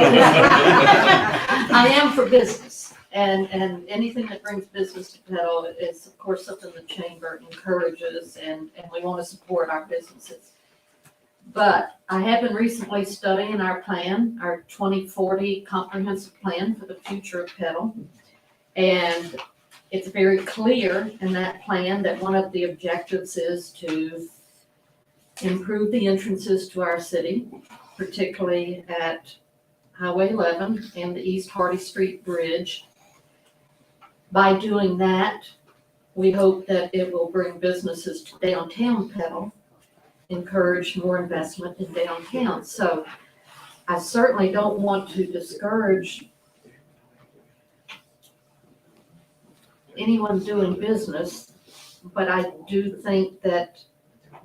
I am for business, and anything that brings business to Petal is, of course, something the chamber encourages, and we want to support our businesses. But I have been recently studying our plan, our 2040 comprehensive plan for the future of Petal. And it's very clear in that plan that one of the objectives is to improve the entrances to our city, particularly at Highway 11 and the East Hardy Street Bridge. By doing that, we hope that it will bring businesses to downtown Petal, encourage more investment in downtown. So I certainly don't want to discourage anyone doing business, but I do think that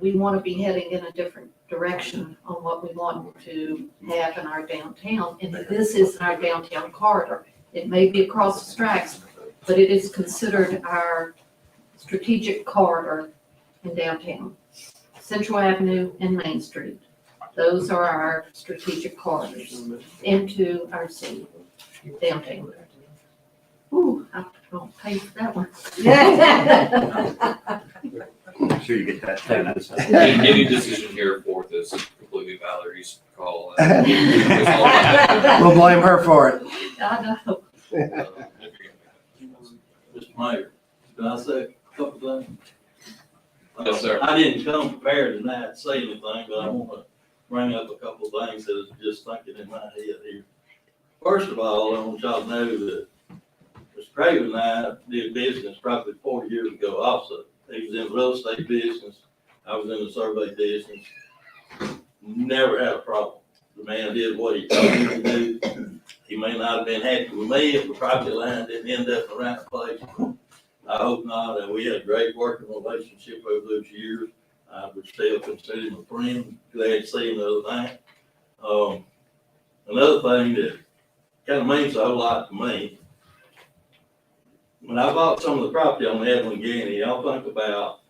we want to be heading in a different direction on what we want to have in our downtown. And this is our downtown corridor. It may be across the tracks, but it is considered our strategic corridor in downtown. Central Avenue and Main Street. Those are our strategic corridors into our city, downtown. Ooh, I don't pay for that one. I'm sure you get that done. Any decision here forth is completely Valerie's call. We'll blame her for it. I know. Mr. Mayor, can I say a couple things? Yes, sir. I didn't come prepared tonight to say anything, but I want to bring up a couple of things that is just thinking in my head here. First of all, I want y'all to know that Mr. Craven and I did business probably 40 years ago also. He was in the real estate business. I was in the survey business. Never had a problem. The man did what he told me to do. He may not have been happy with me if the property line didn't end up in the right place. I hope not. And we had a great working relationship over those years. I would still consider him a friend. Glad to see him the other night. Another thing that kind of means a whole lot to me. When I bought some of the property on Evelyn Guinea, y'all think about,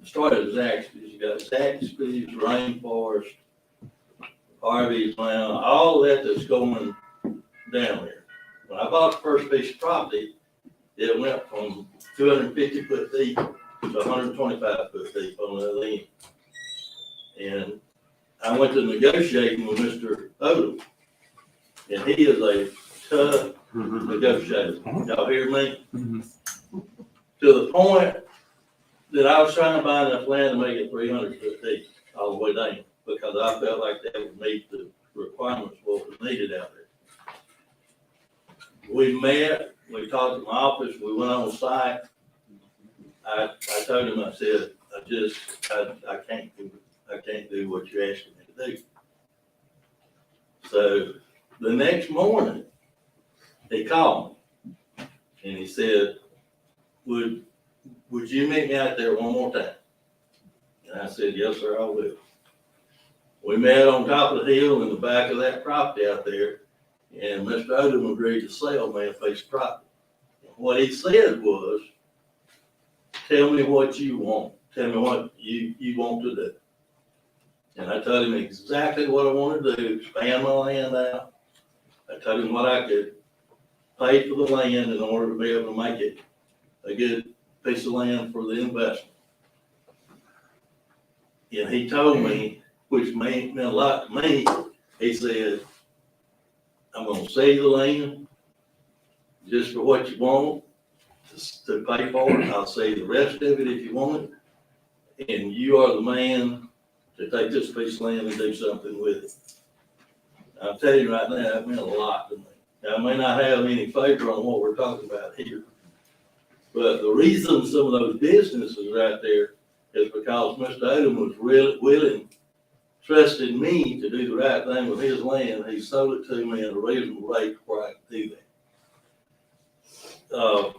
started as Zaxby's. You got Zaxby's, Rainforest, Harvey's, now, all of that that's going down there. When I bought the first piece of property, it went from 250 foot deep to 125 foot deep on the other end. And I went to negotiating with Mr. Odom, and he is a tough negotiator. Y'all hear me? To the point that I was trying to buy enough land to make it 300 foot deep all the way down, because I felt like that would meet the requirements of what was needed out there. We met, we talked to my office, we went on site. I told him, I said, I can't do what you're asking me to do. So the next morning, he called me and he said, would you meet me out there one more time? And I said, yes, sir, I will. We met on top of the hill in the back of that property out there, and Mr. Odom agreed to sell me a piece of property. What he said was, tell me what you want. Tell me what you want to do. And I told him exactly what I wanted to do, expand my land out. I told him what I could pay for the land in order to be able to make it a good piece of land for the investment. And he told me, which meant a lot to me, he said, I'm gonna sell you the land just for what you want to pay for it. I'll sell you the rest of it if you want it. And you are the man to take this piece of land and do something with it. I'm telling you right now, that meant a lot to me. Now, I may not have any favor on what we're talking about here, but the reason some of those businesses right there is because Mr. Odom was really willing, trusted me to do the right thing with his land. He sold it to me at a reasonable rate before I could do that.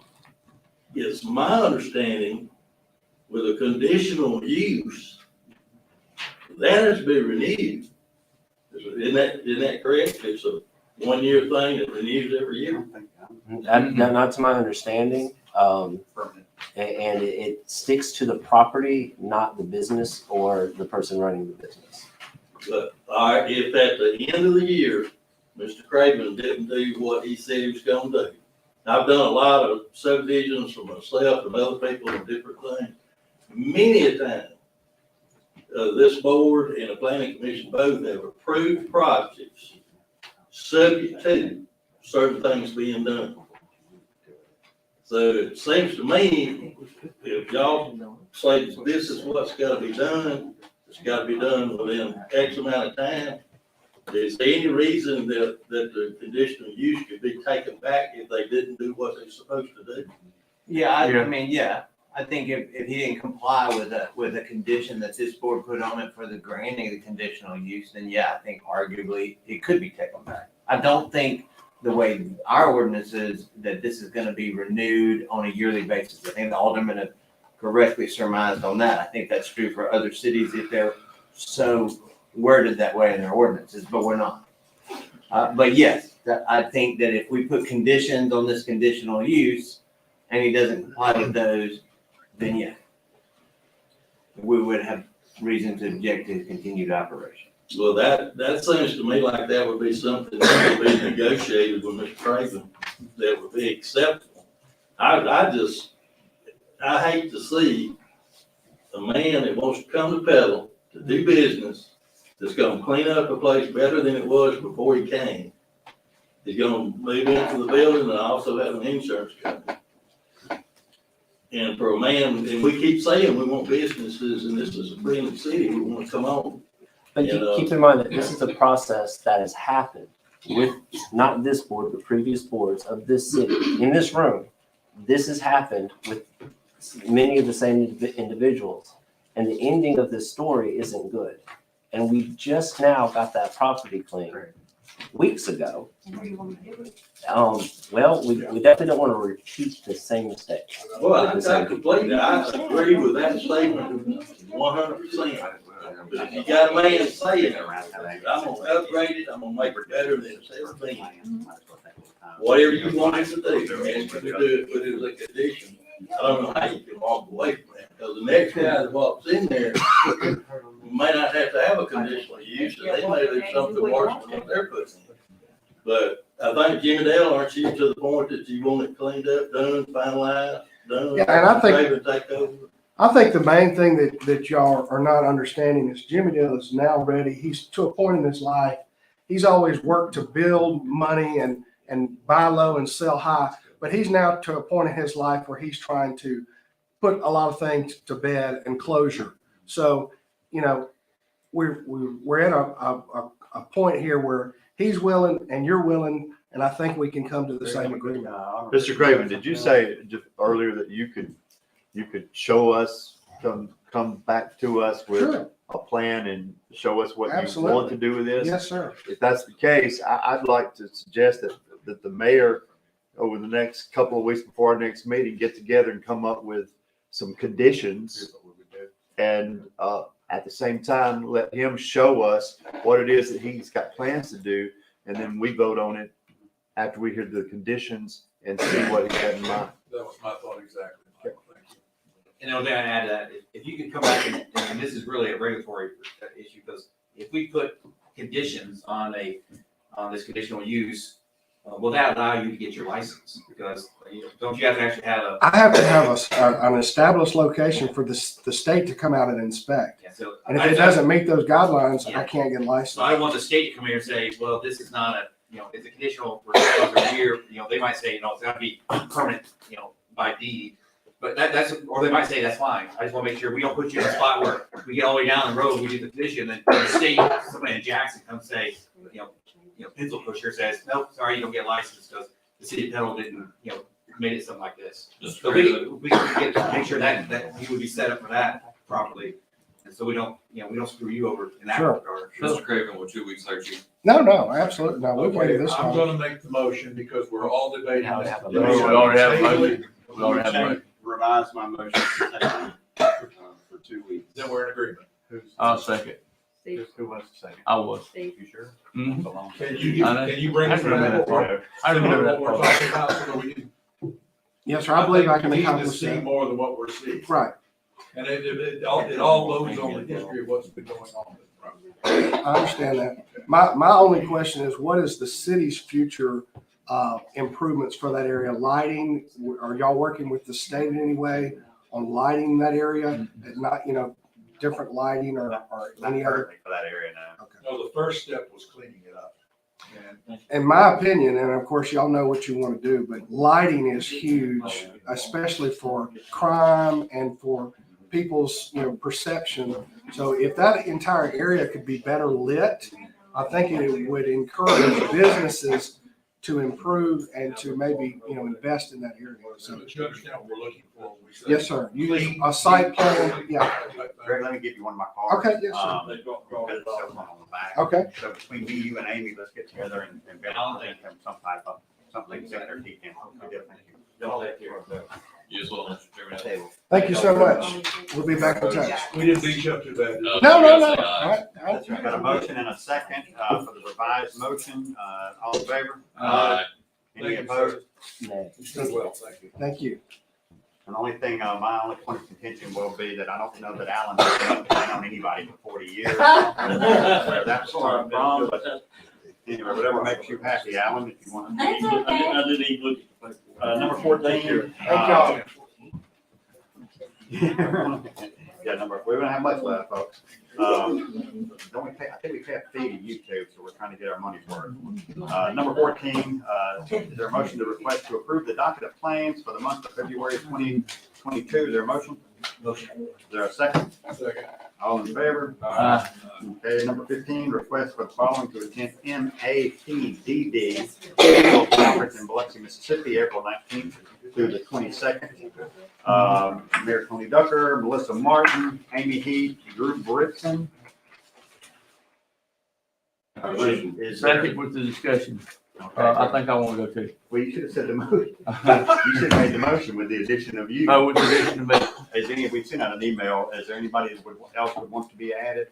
It's my understanding with a conditional use, that has been renewed. Isn't that correct? It's a 1 year thing that renews every year. Not to my understanding. And it sticks to the property, not the business or the person running the business. But if at the end of the year, Mr. Craven didn't do what he said he was gonna do. I've done a lot of subdivisions for myself and other people and different things. Many a time, this board and the planning commission both have approved projects subject to certain things being done. So it seems to me, if y'all say this is what's gotta be done, it's gotta be done within X amount of time. Is there any reason that the conditional use could be taken back if they didn't do what they're supposed to do? Yeah, I mean, yeah, I think if he didn't comply with a condition that this board put on it for the granting of the conditional use, then yeah, I think arguably it could be taken back. I don't think the way our ordinance is that this is gonna be renewed on a yearly basis. I think the alderman have correctly surmised on that. I think that's true for other cities if they're so worded that way in their ordinances, but we're not. But yes, I think that if we put conditions on this conditional use and he doesn't comply with those, then yeah, we would have reason to object to his continued operation. Well, that seems to me like that would be something that would be negotiated with Mr. Craven that would be acceptable. I hate to see a man that wants to come to Petal to do business, that's gonna clean up a place better than it was before he came. He's gonna move into the building and also have an insurance company. And for a man, and we keep saying we want businesses and this is a friendly city, we want to come on. But keep in mind that this is a process that has happened with, not this board, but previous boards of this city, in this room. This has happened with many of the same individuals. And the ending of this story isn't good. And we just now got that property clean weeks ago. Well, we definitely don't want to repeat the same mistake. Well, I completely, I agree with that statement 100%. But if you got a man saying, I'm gonna upgrade it, I'm gonna make it better than it's ever been. Whatever you want it to do, ask him to do it, put it as a condition. I don't know how you can walk away from that, because the next guy that walks in there may not have to have a conditional use, and they may do something worse than what they're putting. But I think Jimmy Dale, aren't you to the point that you want it cleaned up, done, finalized, done? Yeah, and I think- David take over? I think the main thing that y'all are not understanding is Jimmy Dale is now ready. He's to a point in his life. He's always worked to build money and buy low and sell high, but he's now to a point in his life where he's trying to put a lot of things to bed and closure. So, you know, we're at a point here where he's willing and you're willing, and I think we can come to the same agreement. Mr. Craven, did you say just earlier that you could show us, come back to us with Sure. a plan and show us what you Absolutely. want to do with this? Yes, sir. If that's the case, I'd like to suggest that the mayor, over the next couple of weeks before our next meeting, get together and come up with some conditions. And at the same time, let him show us what it is that he's got plans to do. And then we vote on it after we hear the conditions and see what he's got in mind. That was my thought exactly. Michael. Thank you. And the only thing I add to that, if you could come back and this is really a regulatory issue, because if we put conditions on this conditional use, will that allow you to get your license? Because don't you have to actually have a? I have to have an established location for the state to come out and inspect. Yeah, so And if it doesn't meet those guidelines, Yeah. I can't get licensed. So I don't want the state to come here and say, well, this is not a, it's a conditional for a year, they might say, it's gotta be permanent, by deed. But that's, or they might say, that's fine, I just wanna make sure we don't put you in a spot where we get all the way down the road, we do the condition, then the state, somebody in Jackson comes say, pencil pusher says, nope, sorry, you don't get licensed, because the city of Petal didn't, made it something like this. Just So we can get to make sure that he would be set up for that properly, and so we don't screw you over in that Sure. regard. Mr. Craven, will 2 weeks hurt you? No, absolutely. No, we've waited Okay, this I'm long. gonna make the motion because we're all debating. Now we this. have a We already have a motion. We already have a motion. Revise my motion to table, for 2 weeks. Then we're in agreement. I'll second. Steve, Who wants to say? I was. Steve. You sure? Mhm. Can you bring I us remember that? that part. I remember that What we're part. talking about, so that we can. Yes, sir. I believe I can think we need to accomplish see that. more than what we're seeing. Right. And it all loads on the history of what's been going on with the property. I understand that. My only question is, what is the city's future improvements for that area? Lighting, are y'all working with the state in any way on lighting that area? And not, different lighting or any other? For that area now. No, the first step was cleaning it up. And In my opinion, and of course y'all know what you want to do, but lighting is huge, especially for crime and for people's, perception. So if that entire area could be better lit, I think it would encourage businesses to improve and to maybe, invest in that area. So, but you understand what we're looking for when we say. yes, sir. You, a site plan, yeah. Greg, let me give you one of my cards. Okay, yes, sir. Because it says one on the back. Okay. So between me, you, and Amy, let's get together and think of some type of, something similar he can. Don't take care of that. You as well, Mr. Chairman. Thank you so much. We'll be back in touch. We didn't beat you up too bad. No. You gotta say All aye. right, all right. We've got a motion and a second, for the revised motion, all in favor? Aye. Any opposed? Nay. You did well, thank you. Thank you. And the only thing, my only point of contention will be that I don't know that Alan has been up and down on anybody for 40 years. Where that's coming from, but anyway, whatever makes you happy, Alan, if you want to. That's okay. I didn't even look at the paper. Number 14. Thank y'all. Yeah, we don't have much left, folks. Don't we pay, I think we pay a fee to YouTube, so we're trying to get our money's worth. Number 14, is there a motion to request to approve the docket of claims for the month of February 2023 22. Is there a motion? Motion. Is there a second? Second. All in favor? Aye. Okay, number 15, request for the following to attend MAPDD Annual Conference in Biloxi, Mississippi, April 19th through the 22nd. Mayor Tony Ducker, Melissa Martin, Amy Heath, Drew Britson. Is there- Second with the discussion. Okay. I think I want to go too. Well, you should have said the motion. You should have made the motion with the addition of you. Oh, with the addition of me. Is any, we've sent out an email, is there anybody that else would want to be added?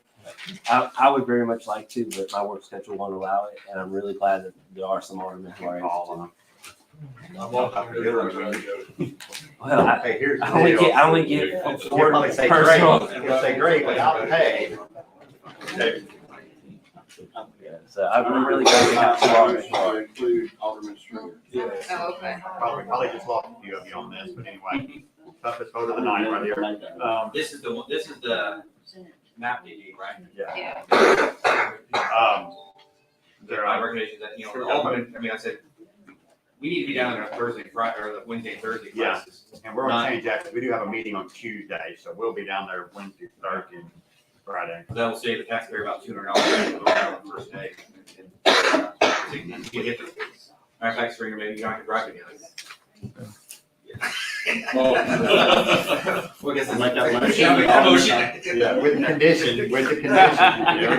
I would very much like to, but my work schedule won't allow it, and I'm really glad that there are some aldermen who are interested. Well, Hey, here's the I only deal. get, I only get He'll four probably say personal. great, he'll say great without pay. Okay. So I'm really glad to have some aldermen who are. Include Alderman Stringer. Oh, okay. Probably just lost a few of you on this, but anyway, toughest vote of the night right here. This is the one, this is the map DD, right? Yeah. Yeah. My recommendation is that, you know, Alderman, I mean, I said, we need to be down there on Thursday, Friday, or the Wednesday, Thursday Yeah. classes. And we're gonna change that, because we do have a meeting on Tuesday, so we'll be down there Wednesday, Thursday, and Friday. That will save the taxpayer about $200 on the first day. And you hit the, matter of fact, Stringer, maybe you don't have to drive together. Well, I guess it's like that motion. Yeah, with the condition, with the condition. There we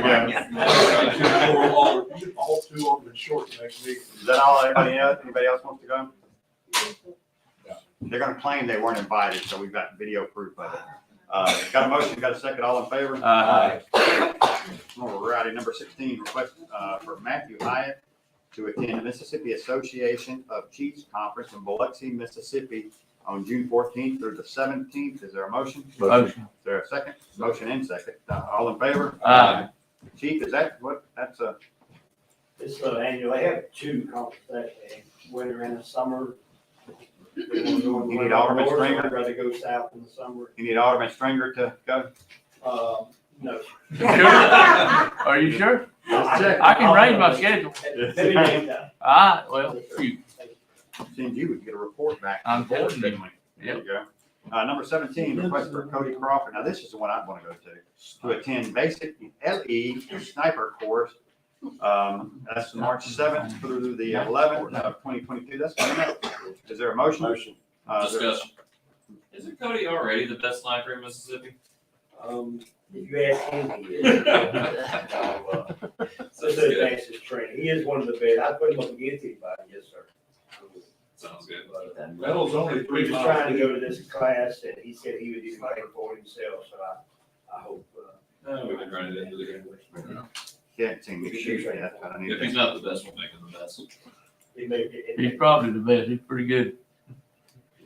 go. All two Alderman short next week. Is that all, anybody else wants to go? They're gonna claim they weren't invited, so we've got video proof of it. Got a motion, got a second, all in favor? Aye. Alrighty, number 16, request, for Matthew Hyatt to attend the Mississippi Association of Chiefs Conference in Biloxi, Mississippi on June 14th through the 17th. Is there a motion? Motion. Is there a second? Motion and second. All in favor? Aye. Chief, is that what, that's a, It's annual, they have two conferences, winter and the summer. You need Alderman Stringer? I'd rather go south in the summer. you need Alderman Stringer to go? No. Sure? Are you sure? I can arrange my schedule. Let me name that. Well, shoot. Seems you would get a report back. I'm telling you. There you go. Number 17, request for Cody Crawford. Now, this is the one I'd want to go to attend basic LE sniper course. That's March 7th through the 11th of 2022. That's coming up. Is there a motion? Discussion. Isn't Cody already the best sniper in Mississippi? If you ask him, he is. So it's the fastest training. He is one of the best. I put him up against anybody, yes, sir. Sounds good. Metal's only He 3 was miles. trying to go to this class and he said he would do it for himself, so I hope. We've been trying to do it. He hasn't seen me shoot yet. but I need If he's to- not the best, we'll make him the best. He may be. He's probably the best. He's pretty good.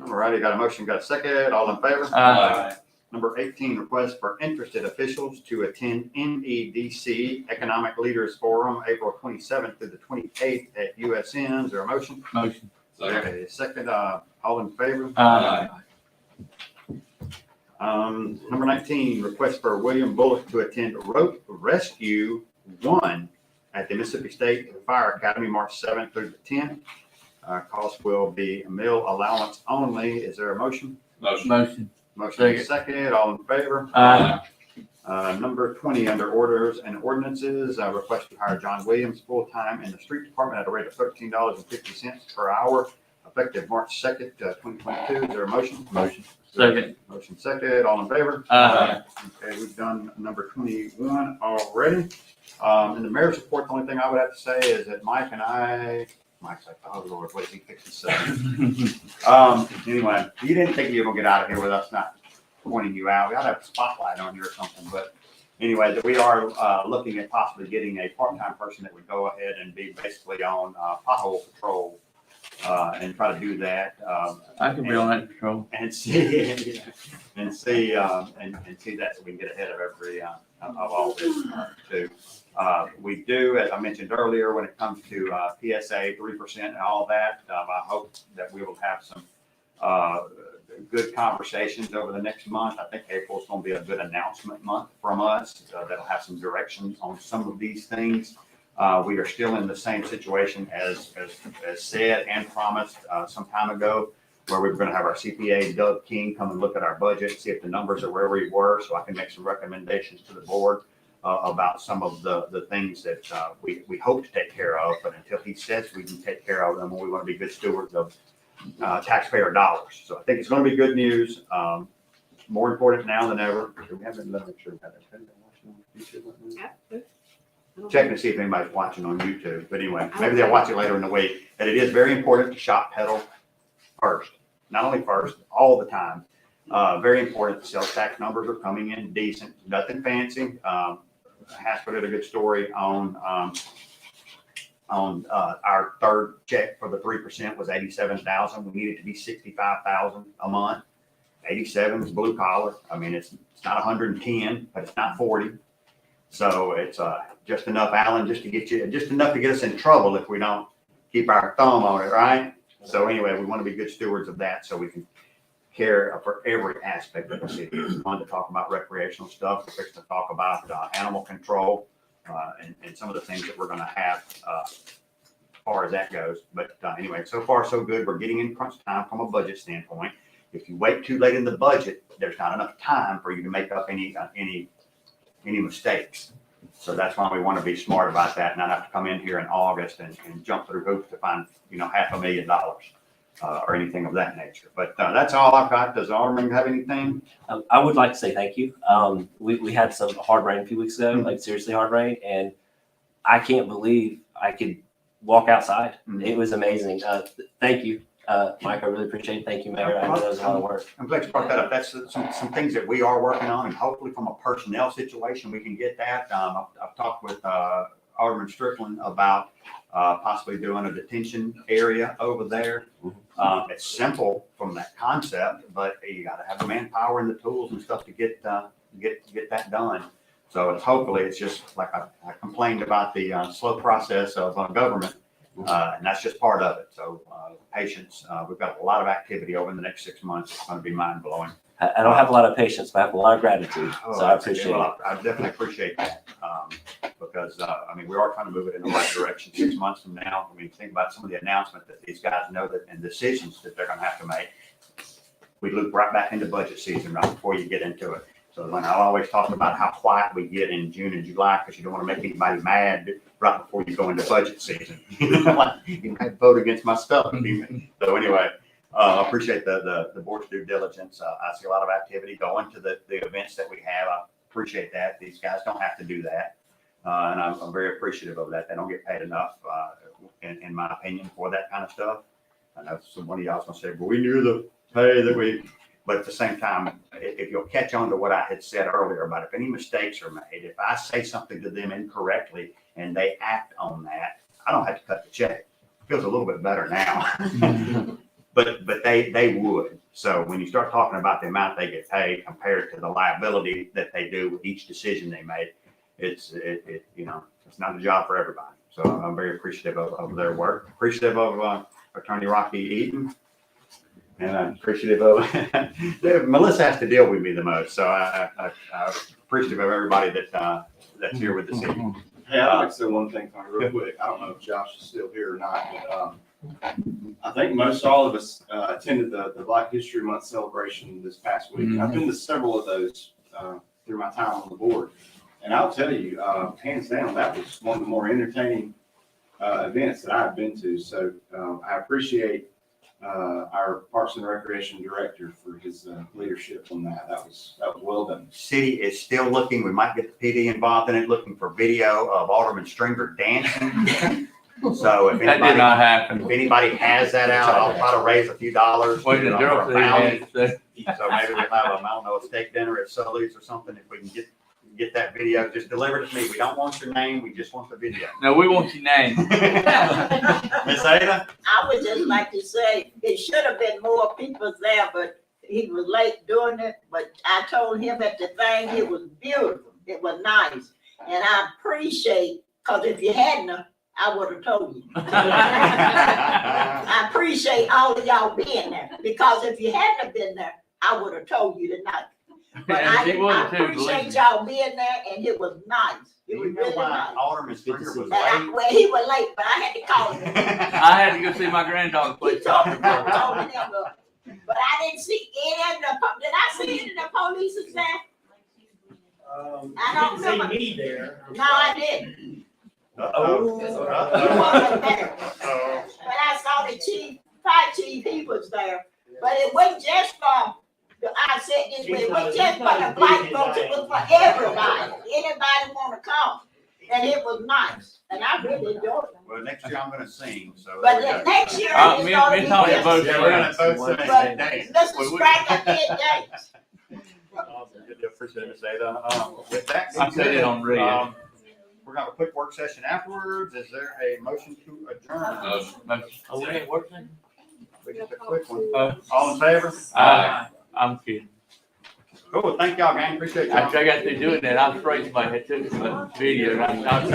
All righty, got a motion, got a second. All in favor? Aye. Number 18, request for interested officials to attend NEDC Economic Leaders Forum, April 27th through the 28th at USN. Is there a motion? Motion. Okay, second, all in favor? Aye. Number 19, request for William Bullock to attend Rope Rescue 1 at the Mississippi State Fire Academy, March 7th through the 10th. Cost will be meal allowance only. Is there a motion? Motion. Motion is second, all in favor? Aye. Number 20, under orders and ordinances, request to hire John Williams full-time in the street department at a rate of $13.50 per hour, effective March 2nd, 2022. Is there a motion? Motion. Second. Motion second, all in favor? Aye. Okay, we've done number 21 already. In the mayor's report, the only thing I would have to say is that Mike's like, oh Lord, what is he fixing to say? Anyway, you didn't think you were gonna get out of here with us not pointing you out. We ought to have a spotlight on you or something, but anyway, that we are looking at possibly getting a part-time person that would go ahead and be basically on pothole patrol and try to do that. I can be on that patrol. And see, and see that so we can get ahead of every, of all this too. We do, as I mentioned earlier, when it comes to PSA 3% and all that, I hope that we will have some good conversations over the next month. I think April's going to be a good announcement month from us. That'll have some directions on some of these things. We are still in the same situation as said and promised some time ago. where we're gonna have our CPA, Doug King, come and look at our budget, see if the numbers are where we were, so I can make some recommendations to the board about some of the things that we hope to take care of, but until he says we can take care of them, we want to be good stewards of taxpayer dollars. So I think it's going to be good news. More important now than ever. Do we have it? Let me make sure we have it. Checking to see if anybody's watching on YouTube, but anyway, maybe they'll watch it later in the week. That it is very important to shop pedal first, not only first, all the time. Very important. The sales tax numbers are coming in decent, nothing fancy. Haskell did a good story on our third check for the 3% was 87,000. We need it to be 65,000 a month. 87 is blue collar. I mean, it's not 110, but it's not 40. So it's just enough, Alan, just enough to get us in trouble if we don't keep our thumb on it, right? So anyway, we want to be good stewards of that so we can care for every aspect of the city. We wanted to talk about recreational stuff. We're fixing to talk about animal control and some of the things that we're going to have as far as that goes. But anyway, so far so good. We're getting in crunch time from a budget standpoint. If you wait too late in the budget, there's not enough time for you to make up any mistakes. So that's why we want to be smart about that, and not have to come in here in August and jump through hoops to find $500,000. Or anything of that nature. But that's all I've got. Does Alderman have anything? I would like to say thank you. We had some hard rain a few weeks ago, like seriously hard rain, and I can't believe I could walk outside. It was amazing. Thank you, Mike. I really appreciate it. Thank you, Mayor. I know that was a lot of work. I'm glad you brought that up. That's some things that we are working on, and hopefully from a personnel situation, we can get that. I've talked with Alderman Strickland about possibly doing a detention area over there. It's simple from that concept, but you got to have the manpower and the tools and stuff to get that done. So it's just like I complained about the slow process of government, and that's just part of it. So patience. We've got a lot of activity over the next 6 months. It's going to be mind blowing. I don't have a lot of patience, but I have a lot of gratitude. So I appreciate it. I definitely appreciate that. Because, we are trying to move it in the right direction 6 months from now. Think about some of the announcements that these guys know that and decisions that they're going to have to make. We loop right back into budget season right before you get into it. So when I always talk about how quiet we get in June and July, because you don't want to make anybody mad right before you go into budget season. You might vote against my stuff. So anyway, I appreciate the board's due diligence. I see a lot of activity going to the events that we have. I appreciate that. These guys don't have to do that. And I'm very appreciative of that. They don't get paid enough, in my opinion, for that kind of stuff. I know one of y'all's gonna say, but we knew the pay that but at the same time, if you'll catch on to what I had said earlier about if any mistakes are made, if I say something to them incorrectly and they act on that, I don't have to cut the check. It feels a little bit better now. But they would. So when you start talking about the amount they get paid compared to the liability that they do with each decision they make, it's not a job for everybody. So I'm very appreciative of their work, appreciative of Attorney Rocky Eaton, and I'm appreciative of Melissa has to deal with me the most. So I'm appreciative of everybody that's here with the city. Hey, I'd like to say one thing real quick. I don't know if Josh is still here or not, but I think most all of us attended the Black History Month celebration this past week. I've been to several of those through my time on the board. And I'll tell you, hands down, that was one of the more entertaining events that I've been to. So I appreciate our Parks and Recreation Director for his leadership on that. That was well done. City is still looking. We might get the PD involved in it, looking for video of Alderman Stringer dancing. So if That did not happen. if anybody has that out, I'll try to raise a few dollars. Wait, the girl for a said bounty. that. So maybe we'll have a steak dinner at Sully's or something. If we can get that video, just deliver it to me. We don't want your name. We just want the video. No, we want your name. Miss Ada? I would just like to say, it should have been more people there, but he was late doing it. But I told him at the thing, it was beautiful. It was nice. And I appreciate, because if you hadn't, I would have told you. I appreciate all of y'all being there, because if you hadn't been there, I would have told you tonight. But Yeah, I she would too, believe appreciate me. y'all being there, and it was nice. It was really nice. Alderman Stringer was And late. well, he was late, but I had to call him. I had to go see my granddaughter play He told me, soccer. I told him, But I didn't see any of the, did I see any of the police there? I don't You didn't remember. see me there. No, I didn't. Uh-oh. You wasn't there. But I saw the chief, fire chief, he was there. But it wasn't just for, I said this, way, it wasn't just for the black folks, it was for everybody. Anybody wanna come. And it was nice, and I really enjoyed it. Well, next year I'm gonna sing, so. But there we the go. next year Me it's gonna and be Tony different. both. Yeah, we're gonna both sing. But Dang. Mr. Spratt did dates. Good to appreciate it, Zeta. With that. I said it on radio. We're gonna have a quick work session afterwards. Is there a motion to adjourn? Oh, we ain't working? Just a quick one. All in favor? I'm kidding. Cool, thank y'all, gang. Appreciate y'all. After I got through doing that, I sprayed somebody, I took a video, and I was trying